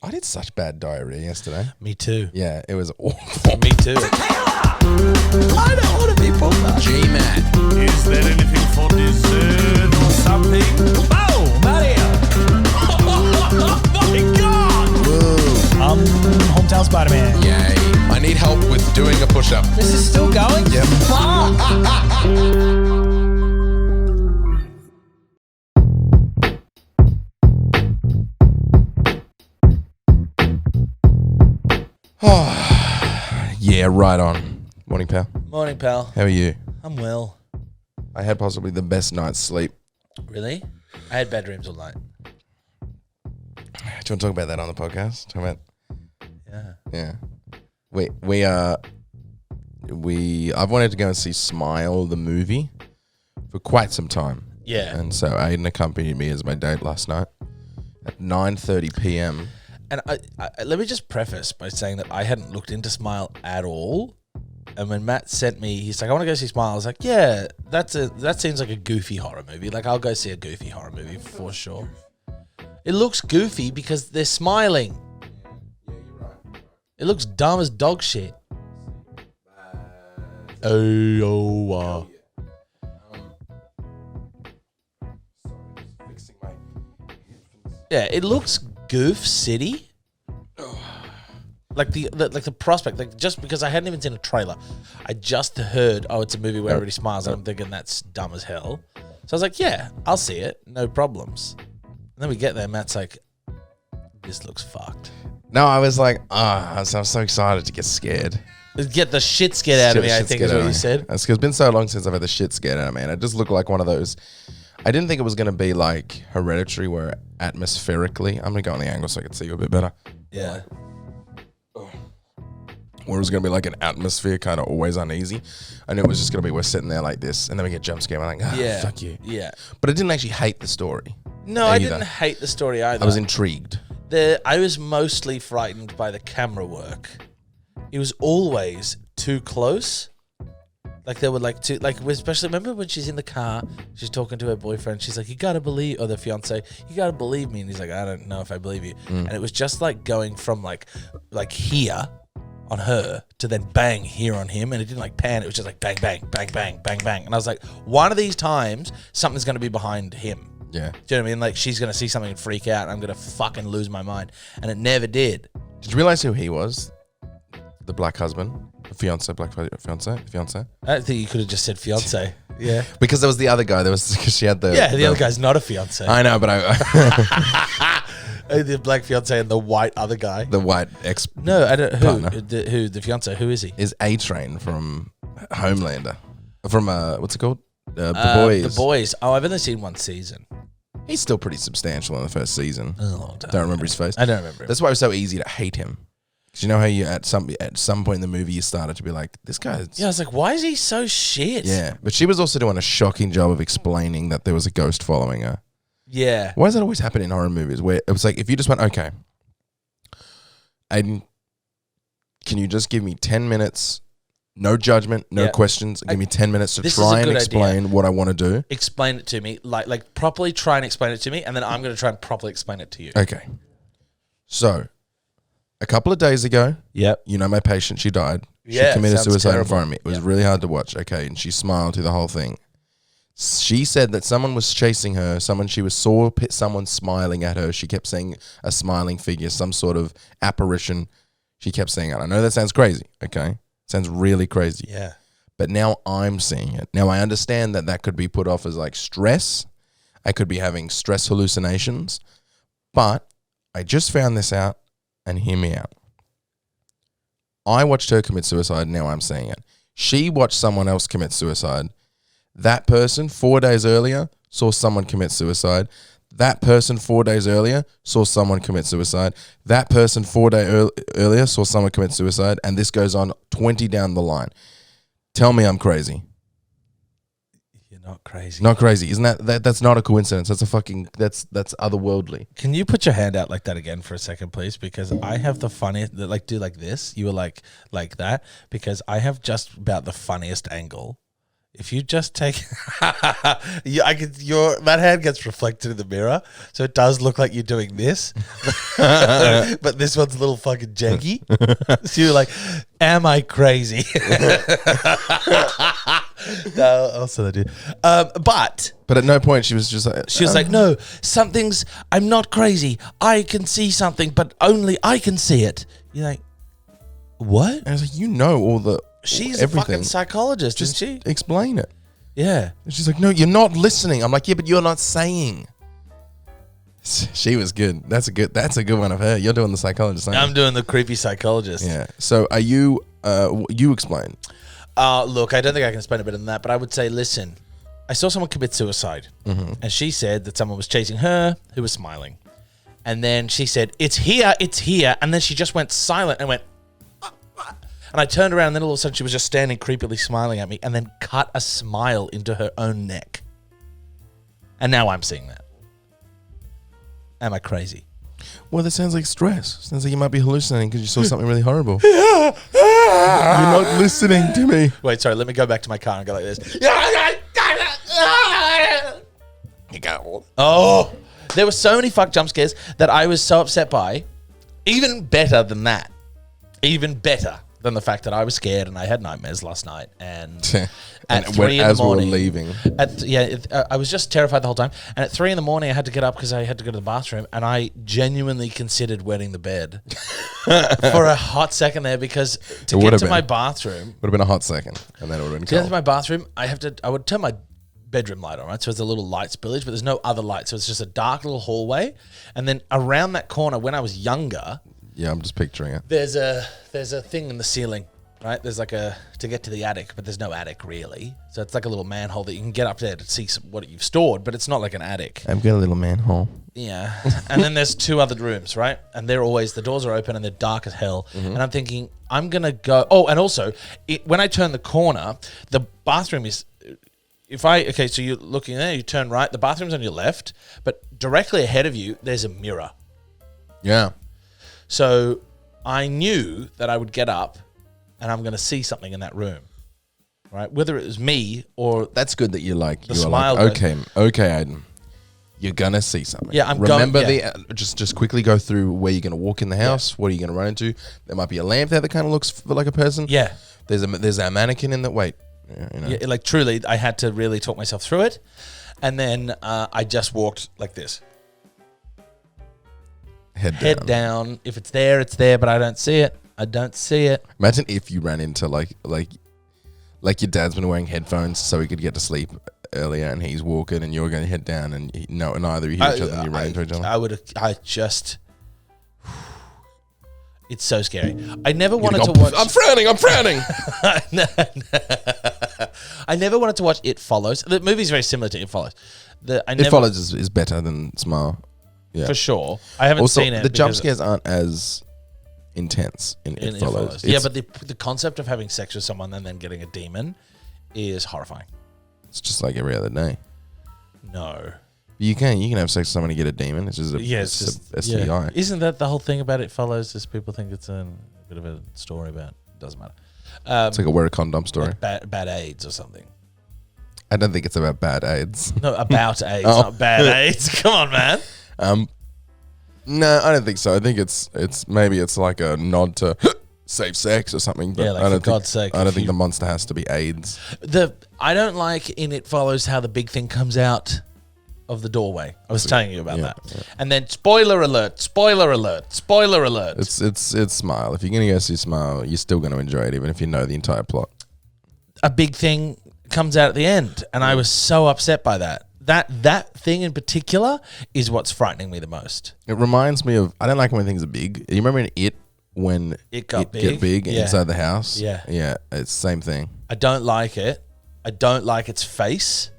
I did such bad diarrhea yesterday. Me too. Yeah, it was awful. Me too. I don't want to be pulled up. GMat. Is there anything for dessert or something? Oh, Mario! Oh my God! Woo. Hometown Spider-Man. Yay. I need help with doing a push-up. This is still going? Yep. Yeah, right on. Morning, pal. Morning, pal. How are you? I'm well. I had possibly the best night's sleep. Really? I had bad dreams all night. Do you want to talk about that on the podcast? Talk about... Yeah. Yeah. I've wanted to go and see Smile, the movie, for quite some time. Yeah. And so Aidan accompanied me as my date last night at 9:30 p.m. And I let me just preface by saying that I hadn't looked into Smile at all. And when Matt sent me, he's like, I want to go see Smile. I was like, yeah, that seems like a goofy horror movie. Like, I'll go see a goofy horror movie for sure. It looks goofy because they're smiling. Yeah, you're right. It looks dumb as dog shit. Yeah, it looks goof city. Like the prospect, like just because I hadn't even seen a trailer, I just heard, it's a movie where everybody smiles, and I'm thinking that's dumb as hell. So I was like, yeah, I'll see it, no problems. And then we get there, Matt's like, this looks fucked. No, I was like, I'm so excited to get scared. Get the shit scared out of me, I think is what you said. It's been so long since I've had the shit scared out of me, and it just looked like one of those. I didn't think it was going to be like Hereditary, where atmospherically, I'm going to go on the angle so I can see you a bit better. Yeah. Where it was going to be like an atmosphere, kind of always uneasy. I knew it was just going to be we're sitting there like this, and then we get jump scared. I'm like, Yeah. fuck you. Yeah. But I didn't actually hate the story. No, I either. didn't hate the story either. I was intrigued. I was mostly frightened by the camera work. It was always too close. Like they were like too, like especially remember when she's in the car, she's talking to her boyfriend. She's like, "You gotta believe," or the fiance, "You gotta believe me," and he's like, "I don't know if I believe you." And it was just like going from like here on her to then bang here on him, and it didn't like pan. It was just like bang, bang, bang, bang, bang, bang. And I was like, one of these times something's gonna be behind him. Yeah. Do you know what I mean? Like she's gonna see something and freak out, and I'm gonna fucking lose my mind. And it never did. Did you realize who he was? The black husband, the fiance, fiance. I don't think you could have just said fiance. Yeah. Because there was the other guy. There was because she had the The other guy's not a fiance. I know, but The black fiance and the white other guy. the white ex No, I don't. Partner. The fiance? Who is he? is A-Train from Homelander, from what's it called? The Boys. The Boys. Oh, I've only seen one season. He's still pretty substantial in the first season. Oh, Don't remember his face. I don't remember. That's why it was so easy to hate him. Because you know how you at some point in the movie you started to be like, this guy's... Yeah, I was like, why is he so shit? Yeah, but she was also doing a shocking job of explaining that there was a ghost following her. Yeah. Why does that always happen in horror movies? Where it was like, if you just went, okay, Aidan, can you just give me 10 minutes, no judgment, no questions, give me 10 minutes to try and explain what I want to do? Explain it to me. Like properly try and explain it to me, and then I'm going to try and properly explain it to you. Okay. So, a couple of days ago, Yep. you know my patient, she died. Yeah, She committed sounds suicide in terrible. front of me. It was really hard to watch, okay, and she smiled through the whole thing. She said that someone was chasing her, saw someone smiling at her. She kept saying a smiling figure, some sort of apparition. She kept saying it. I know that sounds crazy, okay? Sounds really crazy. Yeah. But now I'm seeing it. Now I understand that could be put off as like stress. I could be having stress hallucinations. But I just found this out, and hear me out. I watched her commit suicide. Now I'm seeing it. She watched someone else commit suicide. That person 4 days earlier saw someone commit suicide. That person 4 days earlier saw someone commit suicide. That person 4 days earlier saw someone commit suicide. And this goes on 20 down the line. Tell me I'm crazy. You're not crazy. Not crazy. Isn't that's not a coincidence. That's that's otherworldly. Can you put your hand out like that again for a second, please? Because I have the funniest, like do like this. You were like that because I have just about the funniest angle if you just take, that hand gets reflected in the mirror, so it does look like you're doing this, but this one's a little fucking janky. So you're like, am I crazy? No, also I do. But at no point she was just like, she was like, no, I'm not crazy. I can see something, but only I can see it. You're like, what? I was like, you know all the She's everything. a fucking psychologist, Just isn't she? explain it. Yeah. And she's like, no, you're not listening. I'm like, yeah, but you're not saying. She was good. That's a good one of her. You're doing the psychologist. I'm doing the creepy psychologist. Yeah. So are you? You explain. Look, I don't think I can explain it better than that, but I would say, listen, I saw someone commit suicide, and she said that someone was chasing her who was smiling, and then she said, it's here, and then she just went silent and went. And I turned around, and then all of a sudden she was just standing creepily smiling at me and then cut a smile into her own neck. And now I'm seeing that. Am I crazy? Well, that sounds like stress. Sounds like you might be hallucinating because you saw something really horrible. You're not listening to me. Wait, sorry, let me go back to my car and go like this. Oh, there were so many fuck jump scares that I was so upset by. Even better than that. Even better than the fact that I was scared and I had nightmares last night. And at 3 in the morning, we were leaving, I was just terrified the whole time. And at 3 in the morning, I had to get up because I had to go to the bathroom. And I genuinely considered wetting the bed for a hot second there, because to get to my bathroom would have been a hot second, and then it would have been to get cold. to my bathroom, I would turn my bedroom light on, right? So it's a little light spillage, but there's no other light. So it's just a dark little hallway. And then around that corner, when I was younger, Yeah, I'm just picturing it. there's a thing in the ceiling, right? There's like to get to the attic, but there's no attic really. So it's like a little manhole that you can get up there to see what you've stored, but it's not like an attic. I've got a little manhole. Yeah. And then there's 2 other rooms, right? And the doors are open and they're dark as hell. And I'm thinking, I'm going to go. Oh, and also, when I turn the corner, the bathroom is, so you're looking there, you turn right, the bathroom's on your left, but directly ahead of you, there's a mirror. Yeah. So I knew that I would get up and I'm going to see something in that room, right? Whether it was me or That's good that you're like, smile okay, Aidan. You're gonna see something. Yeah, I'm Remember going- yeah. just quickly go through where you're gonna walk in the house. What are you gonna run into? There might be a lamp there that kind of looks like a person. Yeah. There's a mannequin in that. Wait. Yeah, like truly, I had to really talk myself through it. And then I just walked like this. Head down. If it's there, it's there, but I don't see it. I don't see it. Imagine if you ran into like your dad's been wearing headphones so he could get to sleep earlier, and he's walking, and you're going to head down, and neither you hear each other, and you run into each other. It's so scary. I never wanted to watch. I'm frowning. I never wanted to watch It Follows. The movie's very similar to It Follows. It Follows is better than Smile. Yeah. For sure. I haven't Also, seen it. the jump scares aren't as intense in It Follows. Yeah, but the concept of having sex with someone and then getting a demon is horrifying. It's just like every other day. No. You can have sex with someone and get a demon. It's just a STI. Yeah. Isn't that the whole thing about It Follows? Is people think it's a bit of a story about it. Doesn't matter. It's like a wear a condom story. Like bad AIDS or something. I don't think it's about bad AIDS. No, about AIDS, not bad AIDS. Come on, man. No, I don't think so. I think it's maybe it's like a nod to safe sex or something. But Yeah, like for God's sake. I don't think the monster has to be AIDS. I don't like in It Follows how the big thing comes out of the doorway. I was telling you about that. Yeah. And then spoiler alert. It's Smile. If you're gonna go see Smile, you're still gonna enjoy it, even if you know the entire plot. A big thing comes out at the end, and I was so upset by that. That thing in particular is what's frightening me the most. It reminds me of, I don't like when things are big. You remember in It when it got get big yeah. inside the house? Yeah. Yeah, it's the same thing. I don't like it. I don't like its face.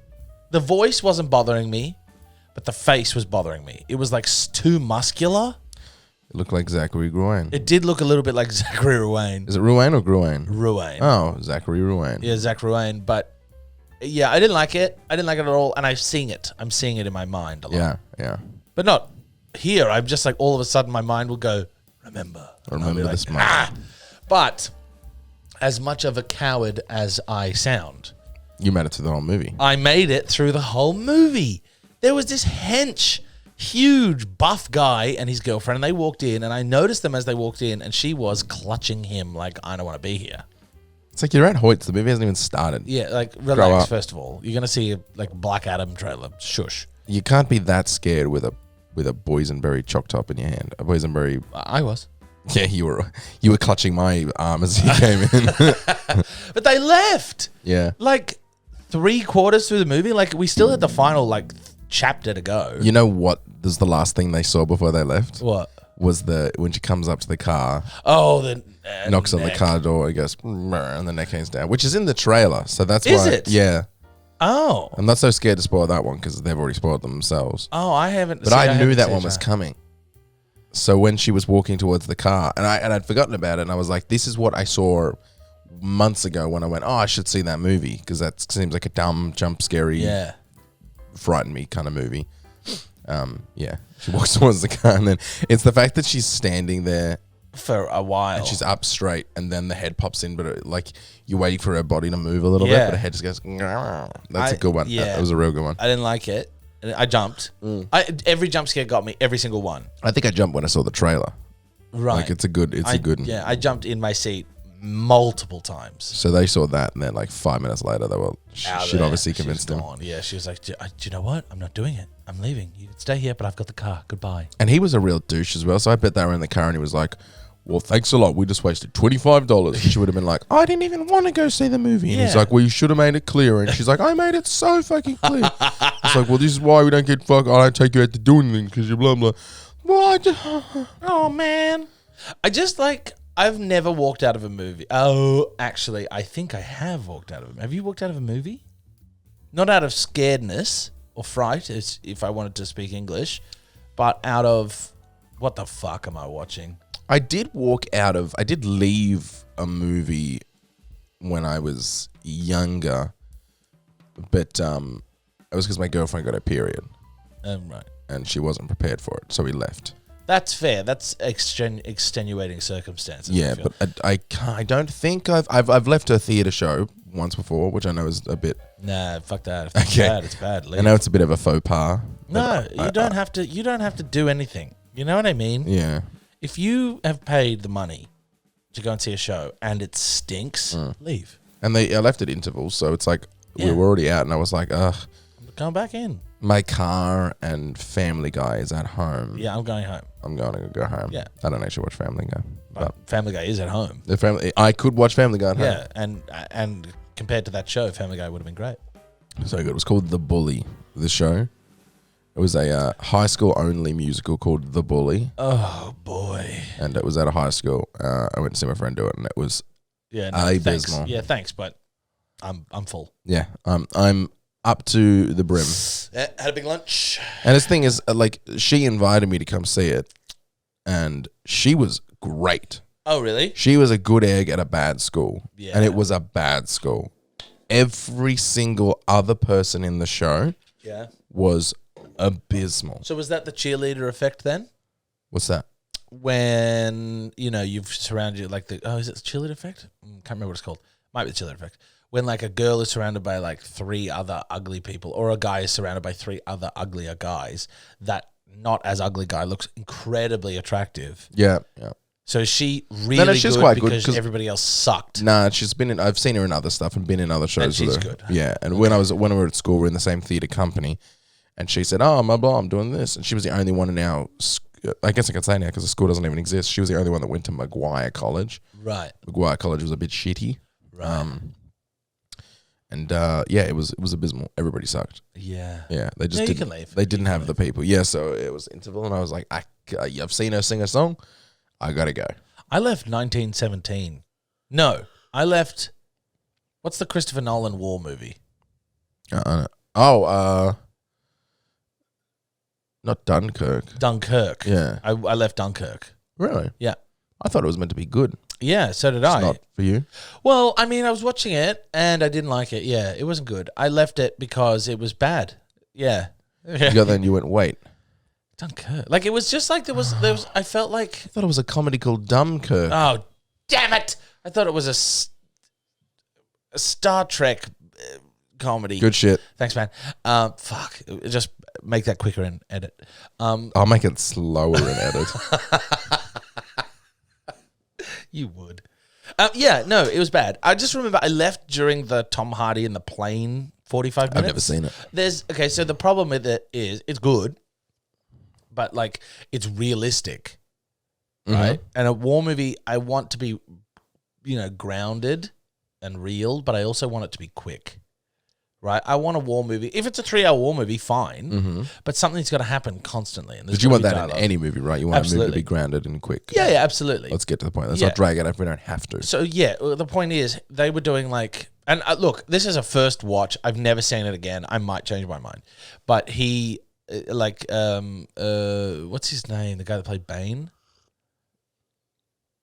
The voice wasn't bothering me, but the face was bothering me. It was like too muscular. It looked like Zachary Ruane. It did look a little bit like Zachary Ruane. Is it Ruane or Gruane? Ruane. Oh, Zachary Ruane. Yeah, Zach Ruane. But yeah, I didn't like it. I didn't like it at all. And I've seen it. I'm seeing it in my mind a lot. Yeah. But not here. I'm just like all of a sudden my mind will go, remember. Remember like, this moment. But as much of a coward as I sound, You made it to the whole movie. I made it through the whole movie. There was this huge buff guy and his girlfriend, and they walked in, and I noticed them as they walked in, and she was clutching him like, I don't want to be here. It's like you're at Hoyt's. The movie hasn't even started. Yeah, like, Grow relax, up. first of all. You're going to see a like Black Adam trailer. Shush. You can't be that scared with a boysenberry choc top in your hand. A boysenberry. I was. Yeah, you were clutching my arm as you came in. But they left. Yeah. Like 3/4 through the movie. Like, we still had the final, like, chapter to go. You know what was the last thing they saw before they left? What? Was when she comes up to the car, Oh, the knocks on the neck. car door, and goes, "Mrr," and the neck hangs down, which is in the trailer. So that's Is why. it? Yeah. Oh. I'm not so scared to spoil that one because they've already spoiled them themselves. Oh, I haven't. But see, I knew haven't that seen one was coming. So when she was walking towards the car, and I'd forgotten about it, and I was like, "This is what I saw months ago when I went, oh, I should see that movie because that seems like a dumb, jump scary, Yeah. frighten me kind of movie." Yeah, she walks towards the car, and then it's the fact that she's standing there For a while. and she's up straight, and then the head pops in, but like you're waiting for her body to move a little Yeah. bit, but her head just goes. That's a good one. yeah. That was a real good one. I didn't like it. I jumped. Mm. Every jump scare got me. Every single one. I think I jumped when I saw the trailer. Right. Like it's a good one. Yeah, I jumped in my seat multiple times. So they saw that, and then like 5 minutes later, they were Out she'd there. obviously She was convinced him. gone. Yeah, she was like, do you know what? I'm not doing it. I'm leaving. You can stay here, but I've got the car. Goodbye. And he was a real douche as well. So I bet they were in the car, and he was like, "Well, thanks a lot. We just wasted $25." And she would have been like, "I didn't even want to go see the movie." And he's Yeah. like, "Well, you should have made it clear." And she's like, "I made it so fucking clear." It's like, "Well, this is why we don't get fuck. I don't take you out to do anything because you're blah blah." Well, I just, Oh, man. I just like, I've never walked out of a movie. Oh, actually, I think I have walked out of a movie. Have you walked out of a movie? Not out of scaredness or fright, if I wanted to speak English, but out of, what the fuck am I watching? I did leave a movie when I was younger, but it was because my girlfriend got her period Right. and she wasn't prepared for it, so we left. That's fair. That's extenuating circumstances. I Yeah, feel. but I don't think I've left a theater show once before, which I know is a bit. Nah, fuck that. If it's Okay. bad, it's bad. I Leave. know it's a bit of a faux pas. No, but you don't have to. You don't have to do anything. You know what I mean? Yeah, If you have paid the money to go and see a show and it stinks, leave. and I left at intervals, so it's like Yeah. we were already out, and I was like, ugh, Come back in. my car and Family Guy is at home. Yeah, I'm going home. I'm going to go home. Yeah. I don't actually watch Family Guy, But Family Guy is at home. the family. I could watch Family Guy at home. Yeah, and compared to that show, Family Guy would have been great. So good. It was called The Bully. The show. It was a high school only musical called The Bully, Oh boy. and it was at a high school. I went to see my friend do it, and it was Yeah. No, thanks. abysmal. Yeah, thanks, but I'm full. Yeah. I'm up to the brim. Yeah, had a big lunch. And this thing is, like, she invited me to come see it, and she was great. Oh really? She was a good egg at a bad school, Yeah. and it was a bad school. Every single other person in the show Yeah. was abysmal. So was that the cheerleader effect then? What's that? When you've surrounded you like is it the cheerleader effect? Can't remember what it's called. Might be the cheerleader effect. When like a girl is surrounded by like 3 other ugly people, or a guy is surrounded by 3 other uglier guys, that not as ugly guy looks incredibly attractive. Yeah, yeah. So is she really she's good quite good, because 'cause- everybody else sucked? Nah, she's been in. I've seen her in other stuff and been in other shows. she's with her. good. Yeah, and when we were at school, we were in the same theater company, and she said, "Oh, my blah, I'm doing this," and she was the only one in our. I guess I can say now because the school doesn't even exist. She was the only one that went to Maguire College. Right. Maguire College was a bit shitty. Right. Yeah, it was abysmal. Everybody sucked. Yeah. Yeah, they just No, you didn't. can leave. They didn't have the people. Yeah, so it was interval, and I was like, I've seen her sing a song. I gotta go. I left 1917. No, I left. What's the Christopher Nolan war movie? Not Dunkirk. Dunkirk. Yeah. I left Dunkirk. Really? Yeah. I thought it was meant to be good. Yeah, so did It's I. not for you. Well, I mean, I was watching it and I didn't like it. Yeah, it wasn't good. I left it because it was bad. Yeah. Then you went, wait. Dunkirk. Like, it was just like there was, I felt like, I thought it was a comedy called Dunkirk. oh, damn it. I thought it was a Star Trek comedy. Good shit. Thanks, man. Fuck. Just make that quicker and edit. I'll make it slower and edit. You would. Yeah, no, it was bad. I just remember I left during the Tom Hardy in the plane 45 minutes. I've never seen it. So the problem with it is it's good, but like it's realistic, right? And a war movie, I want to be, grounded and real, but I also want it to be quick, right? I want a war movie. If it's a 3-hour war movie, fine, but something's got to happen constantly. And But you want that in any movie, right? You want a movie to be grounded and quick. Yeah, absolutely. Let's get to the point. Let's not drag it if we don't have to. So yeah, the point is they were doing like, and look, this is a first watch. I've never seen it again. I might change my mind, but he what's his name? The guy that played Bane,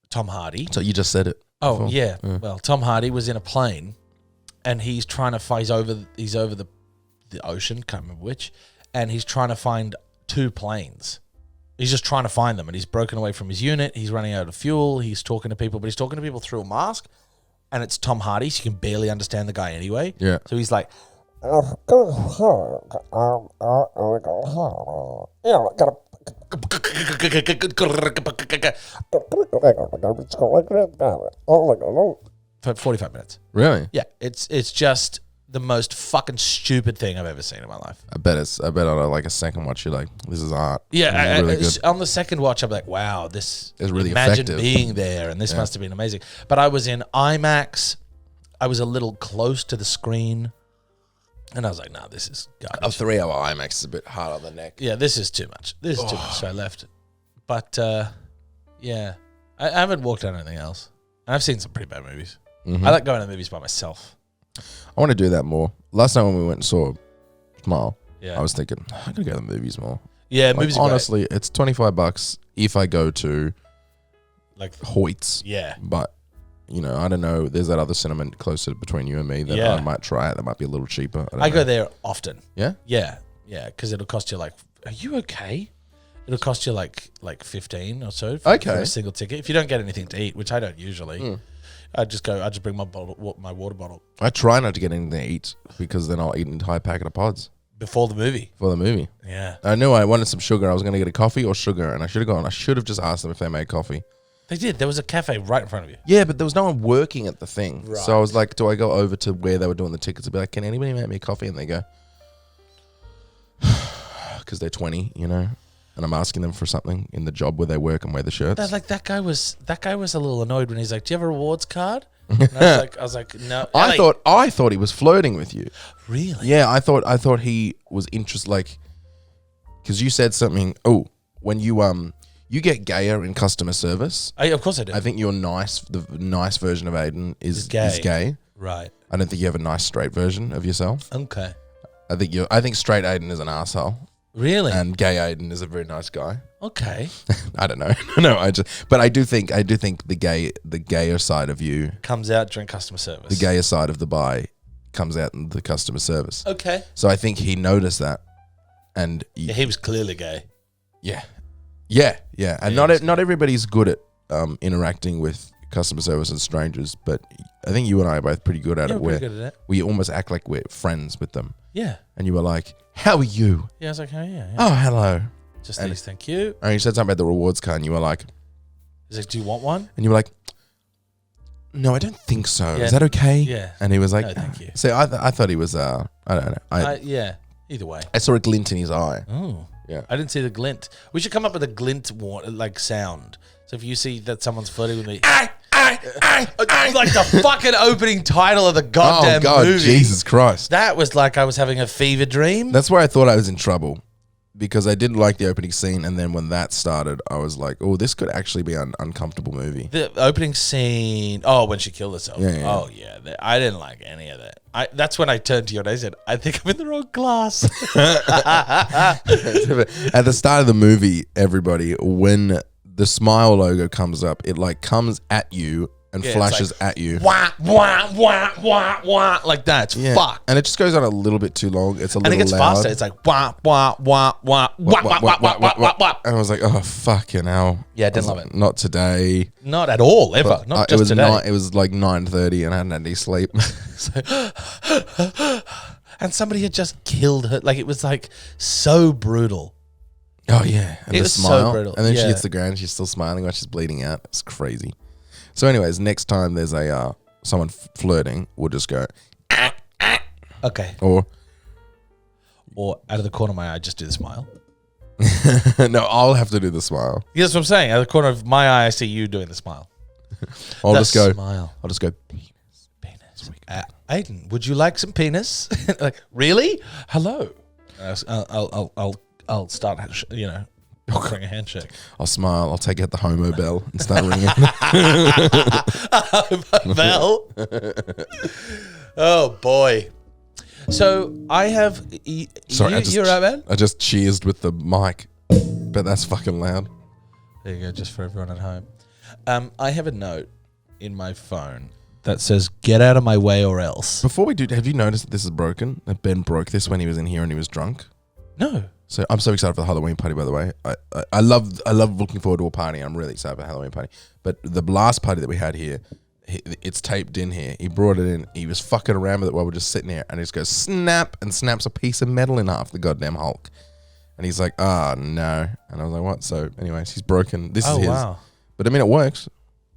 Tom Hardy. So you just said it. Oh before. yeah. Well, Tom Hardy was in a plane, and he's trying to fight he's over the ocean. Can't remember which, and he's trying to find 2 planes. He's just trying to find them, and he's broken away from his unit. He's running out of fuel. He's talking to people, but he's talking to people through a mask, and it's Tom Hardy, so you can barely understand the guy anyway. Yeah. So he's like, for 45 minutes. Really? Yeah, it's just the most fucking stupid thing I've ever seen in my life. I bet on like a second watch you're like, this is art. Yeah, This is really good. on the second watch, I'm like, wow, this It's really imagine effective. being there, and this must have been amazing. But I was in IMAX. I was a little close to the screen, and I was like, nah, this is garbage. A 3-hour IMAX is a bit hard on the neck. Yeah, this is too much. This is too much, so I left. But, yeah, I haven't walked out anything else. And I've seen some pretty bad movies. I like going to movies by myself. I want to do that more. Last time when we went and saw Smile, Yeah. I was thinking, I gotta go to the movies more. Yeah, Like, movies are honestly, it's $25 if I go to great. Like, Hoyt's. yeah. But, I don't know. There's that other cinema closer between you and me that Yeah. I might try it. That might be a little cheaper. I go there often. Yeah? Yeah, because it'll cost you like, are you okay? It'll cost you like 15 or so for a single ticket. If you don't get anything to eat, which I don't usually, I just bring my water bottle I try not to get anything to eat because then I'll eat an entire packet of pods before the movie. for the movie. Yeah, I knew I wanted some sugar. I was going to get a coffee or sugar, and I should have just asked them if they made coffee. they did. There was a cafe right in front of you. Yeah, but there was no one working at the thing. Right. So I was like, do I go over to where they were doing the tickets and be like, can anybody make me a coffee? And they go, because they're 20, and I'm asking them for something in the job where they work and wear the shirts. That guy was a little annoyed when he's like, "Do you have a rewards card?" And I was like, "No." I thought he was flirting with you. Really? Yeah, I thought he was interested, like, because you said something. Oh, when you get gayer in customer service. Of course I do. I think the nice version of Aidan is gay. Right. I don't think you have a nice straight version of yourself. Okay. I think straight Aidan is an asshole. Really? And gay Aidan is a very nice guy. Okay. I don't know. But I do think the gayer side of you, Comes out during customer service. the gayer side of the bi, comes out in the customer service. Okay. So I think he noticed that, and He was clearly gay. yeah. And Yeah, not everybody's good at interacting with customer service and strangers, but I think you and I are both pretty good at Yeah, it. we're Where pretty good at it. we almost act like we're friends with them, Yeah. and you were like, "How are you?" Yeah, I was like, "Oh yeah." "Oh, hello." Just and- these, thank you. And you said something about the rewards card, and you were like, He's like, "Do you want one?" and you were like, "No, I don't think so. Yeah. Is that okay?" Yeah. And he was like, No, thank you. So I thought he was I don't know. Yeah. Either way. I saw a glint in his eye. Oh. Yeah. I didn't see the glint. We should come up with a glint sound. So if you see that someone's flirting with me, like the fucking opening title of the goddamn Oh God, movie. Jesus Christ! That was like I was having a fever dream. That's where I thought I was in trouble because I didn't like the opening scene, and then when that started, I was like, "Oh, this could actually be an uncomfortable movie." The opening scene. Oh, when she killed herself. Yeah, yeah. Oh yeah. I didn't like any of that. That's when I turned to you and I said, "I think I'm in the wrong class." At the start of the movie, everybody, when the Smile logo comes up, it like comes at you and Yeah, it's flashes like, at you. Wah, wah, wah, wah, wah. Like that. It's Yeah. fucked. And it just goes on a little bit too long. It's a little And it gets loud. faster. It's like wah, wah, wah, wah, wah, wah, wah, wah, wah, wah, wah. And I was like, oh, fucking hell. Yeah, I didn't was love like, it. Not today. Not at all, ever. But, Not it just was today. It was like 9:30 and I hadn't had any sleep. And somebody had just killed her. Like, it was like so brutal. Oh, yeah. And It the was so smile. brutal. And then she Yeah. hits the ground. She's still smiling while she's bleeding out. It's crazy. So anyways, next time there's a someone flirting, we'll just go, Okay. or Or out of the corner of my eye, just do the smile. no, I'll have to do the smile. Yeah, that's what I'm saying. Out of the corner of my eye, I see you doing the smile. I'll The just go. smile. I'll just go. Penis. Aidan, would you like some penis? Like, really? Hello. I'll start, offering a handshake. I'll smile. I'll take out the homo bell and start ringing. Bell. Oh boy. So I have. Sorry, You're right, man. I just cheersed with the mic, but that's fucking loud. There you go, just for everyone at home. I have a note in my phone that says, "Get out of my way, or else." Before we do, have you noticed that this is broken? That Ben broke this when he was in here and he was drunk. No. So I'm so excited for the Halloween party. By the way, I love looking forward to a party. I'm really excited for the Halloween party. But the last party that we had here, it's taped in here. He brought it in. He was fucking around with it while we're just sitting here, and he just goes snap and snaps a piece of metal in half. The goddamn Hulk. And he's like, "Ah, no." And I was like, "What?" So, anyways, he's broken. This is his. Wow. But I mean, it works.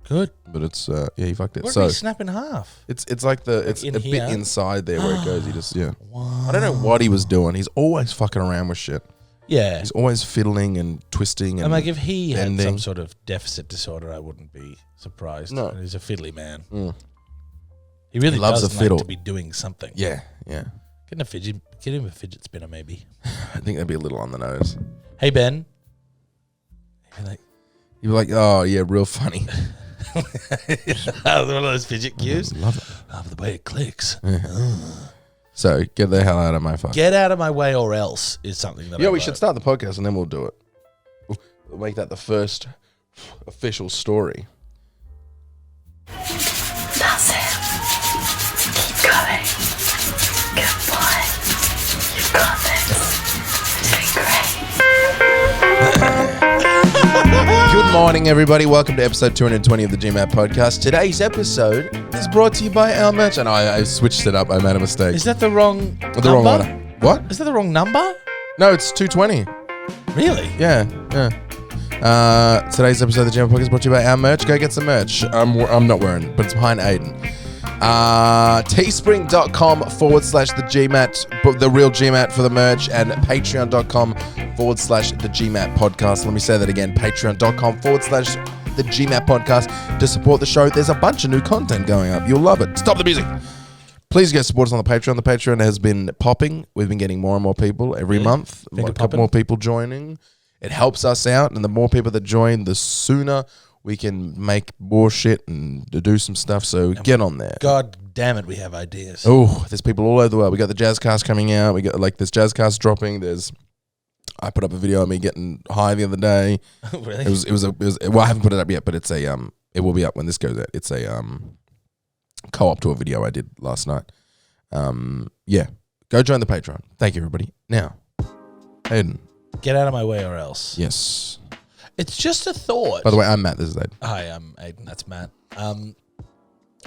Good. But it's he fucked it. What So did he snap in half? it's like it's in a here? bit inside there where it goes. He just I don't know what he was doing. He's always fucking around with shit. Yeah. He's always fiddling and twisting and I'm like, if he had some bending. sort of deficit disorder, I wouldn't be surprised. No. He's a fiddly man. He really loves does a like fiddle. to be doing something. Yeah. Get him a fidget spinner, maybe. I think that'd be a little on the nose. Hey, Ben. He'd be like, You'd be like, oh yeah, real funny. one of those fidget cues. Love it. Love the way it clicks. So get the hell out of my phone. Get out of my way, or else is something that Yeah, I we wrote. should start the podcast and then we'll do it. We'll make that the first official story. That's it. Keep going. Good boy. You've got this. You're doing great. Good morning, everybody. Welcome to episode 220 of the GMat podcast. Today's episode is brought to you by our merch. And I switched it up. I made a mistake. Is that the wrong the number? wrong order. What? Is that the wrong number? No, it's 220. Really? Yeah. Today's episode of the GMat podcast is brought to you by our merch. Go get some merch. I'm not wearing it, but it's behind Aidan. Teespring.com/the GMat, the real GMat for the merch, and patreon.com/the GMat podcast. Let me say that again, patreon.com/the GMat podcast to support the show. There's a bunch of new content going up. You'll love it. Stop the music. Please go support us on the Patreon. The Patreon has been popping. We've been getting more and more people every month. A couple more people joining. It helps us out, and the more people that join, the sooner we can make more shit and do some stuff. So get on there. God damn it, we have ideas. Oh, there's people all over the world. We got the Jazzcast coming out. We got this Jazzcast dropping. I put up a video of me getting high the other day. Really? It was well, I haven't put it up yet, but it's it will be up when this goes out. It's a co-op to a video I did last night. Yeah, go join the Patreon. Thank you, everybody. Now, Aidan. Get out of my way, or else. Yes. It's just a thought. By the way, I'm Matt. This is Aidan. Hi, I'm Aidan. That's Matt.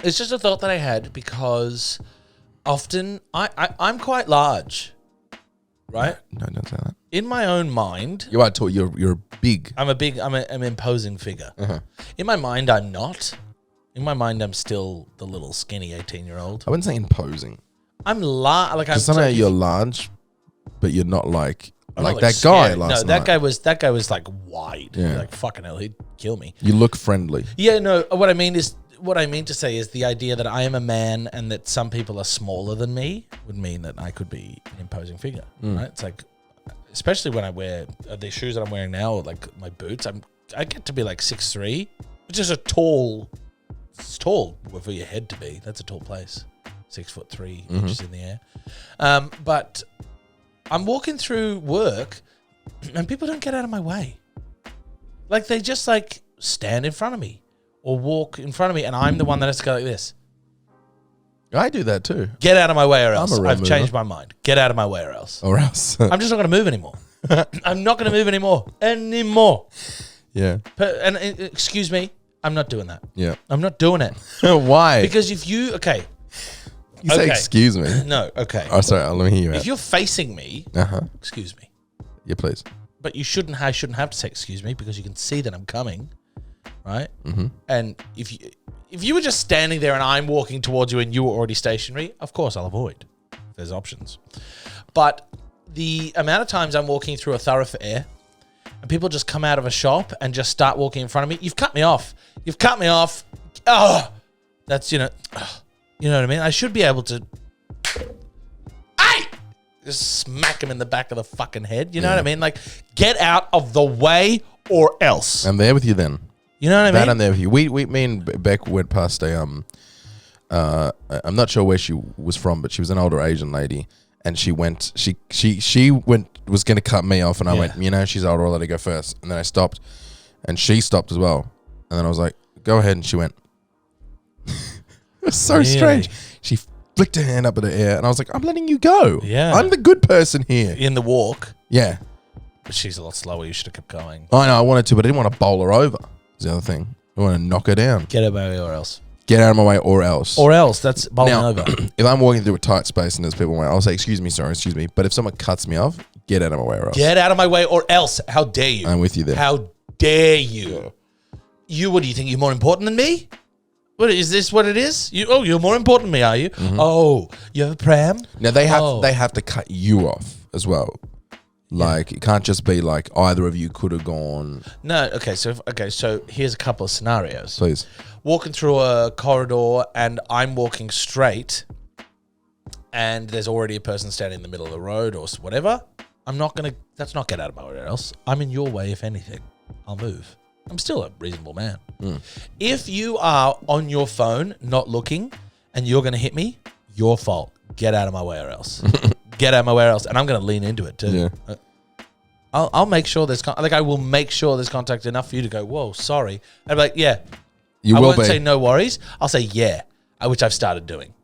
It's just a thought that I had because often I'm quite large, right? No, don't say that. In my own mind, You are tall. You're big. I'm an imposing figure. Uh-huh. In my mind, I'm not. In my mind, I'm still the little skinny 18-year-old. I wouldn't say imposing. I'm large. Like I'm. Because somehow so- you're large, but you're not like I'm not, that guy scary. last No, that night. guy was like wide. Yeah. Like fucking hell, he'd kill me. You look friendly. Yeah, no. What I mean to say is the idea that I am a man and that some people are smaller than me would mean that I could be an imposing figure, right? It's like, especially when I wear the shoes that I'm wearing now, or like my boots. I get to be like 6'3", which is it's tall for your head to be. That's a tall place. 6'3" inches in the air. But I'm walking through work and people don't get out of my way. Like they just like stand in front of me or walk in front of me and I'm the one that has to go like this. I do that too. Get out of my way or else. a real I've changed mover. my mind. Get out of my way or else. Or else. I'm just not going to move anymore. I'm not going to move anymore. Yeah. Excuse me, I'm not doing that. Yeah. I'm not doing it. Why? Because if you, okay. You say, excuse me. No, okay. Oh, sorry. Let me hear you If out. you're facing me, excuse me. Yeah, please. But I shouldn't have to say excuse me because you can see that I'm coming, right? Mm-hmm. And if you were just standing there and I'm walking towards you and you were already stationary, of course I'll avoid. There's options. But the amount of times I'm walking through a thoroughfare and people just come out of a shop and just start walking in front of me, you've cut me off. You've cut me off. Oh, that's, you know what I mean? I should be able to just smack him in the back of the fucking head. You know what I mean? Like, get out of the way or else. I'm there with you then. You know what I mean? That I'm there with you. Me and Beck went past a I'm not sure where she was from, but she was an older Asian lady, and she was going to cut me off, and I went, she's older, I'll let her go first, and then I stopped, and she stopped as well, and then I was like, go ahead, and she went. It was so strange. She flicked her hand up in the air, and I was like, I'm letting you go. Yeah. I'm the good person here. In the walk. Yeah. But she's a lot slower. You should have kept going. I know, I wanted to, but I didn't want to bowl her over. Is the other thing. I want to knock her down. Get out of my way or else. Get out of my way or else. Or else. That's bowling Now, over. if I'm walking through a tight space and there's people around, I'll say, excuse me. But if someone cuts me off, get out of my way or else. Get out of my way or else. How dare you? I'm with you there. How dare you? You, what do you think? You're more important than me? What is this? What it is? You're more important than me, are you? Mm-hmm. Oh, you have a pram? Now they have to cut you off as well. Like it can't just be like either of you could have gone. No. Okay. So here's a couple of scenarios. Please. Walking through a corridor and I'm walking straight, and there's already a person standing in the middle of the road or whatever. That's not get out of my way or else. I'm in your way. If anything, I'll move. I'm still a reasonable man. If you are on your phone, not looking, and you're going to hit me, your fault. Get out of my way or else. Get out of my way or else. And I'm going to lean into it too. Yeah. I'll make sure I will make sure there's contact enough for you to go, whoa, sorry. I'd be like, yeah. I won't say no worries. I'll say yeah, which I've started doing.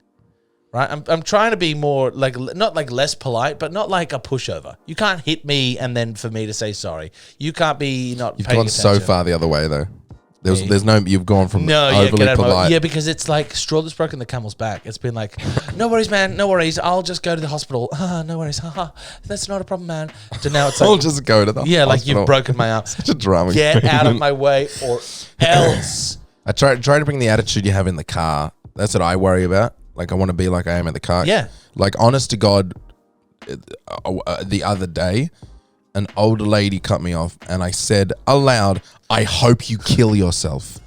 Right? I'm trying to be more like, not like less polite, but not like a pushover. You can't hit me and then for me to say sorry. You can't be not You've paying gone attention. so far the other way though. There's no, you've gone from overly get out of my way. polite. Yeah, because it's like straw that's broken the camel's back. It's been like, no worries, man, no worries. I'll just go to the hospital. No worries. That's not a problem, man. So now it's like, I'll just go to the hospital. like you've broken my arm. Such a drama. Get queen. out of my way or else. I try to bring the attitude you have in the car. That's what I worry about. Like I want to be like I am in the car. Yeah. Like honest to God, the other day, an older lady cut me off and I said aloud, I hope you kill yourself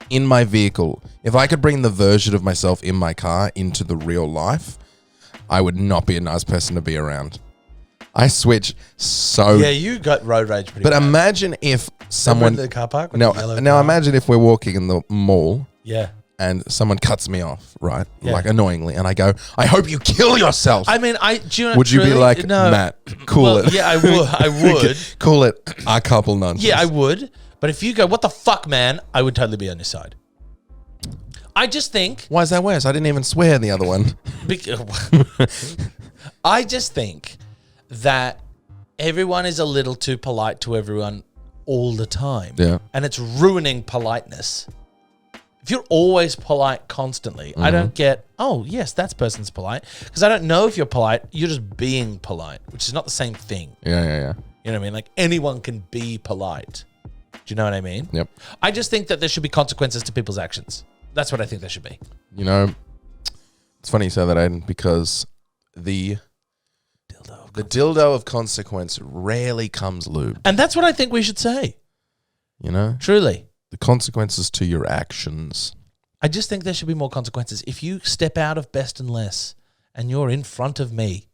in my vehicle. If I could bring the version of myself in my car into the real life, I would not be a nice person to be around. I switch so... Yeah, you got road rage pretty But bad. imagine if someone... in the car park? with Now the yellow car? imagine if we're walking in the mall... Yeah. And someone cuts me off, right? Yeah. Like annoyingly, and I go, "I hope you kill yourself." I mean, do you know, would you be like, no, Matt, cool it? Yeah, I would. I would. Call it a couple nonsense. Yeah, I would. But if you go, what the fuck, man? I would totally be on your side. I just think. Why is that worse? I didn't even swear in the other one. I just think that everyone is a little too polite to everyone all the time. Yeah. And it's ruining politeness. If you're always polite constantly, I don't get, oh, yes, that person's polite. Because I don't know if you're polite. You're just being polite, which is not the same thing. Yeah. You know what I mean? Like anyone can be polite. Do you know what I mean? Yep. I just think that there should be consequences to people's actions. That's what I think there should be. You know, it's funny you say that, Aidan, because the dildo of consequence rarely comes lube. And that's what I think we should say. You know? Truly. The consequences to your actions. I just think there should be more consequences. If you step out of best and less and you're in front of me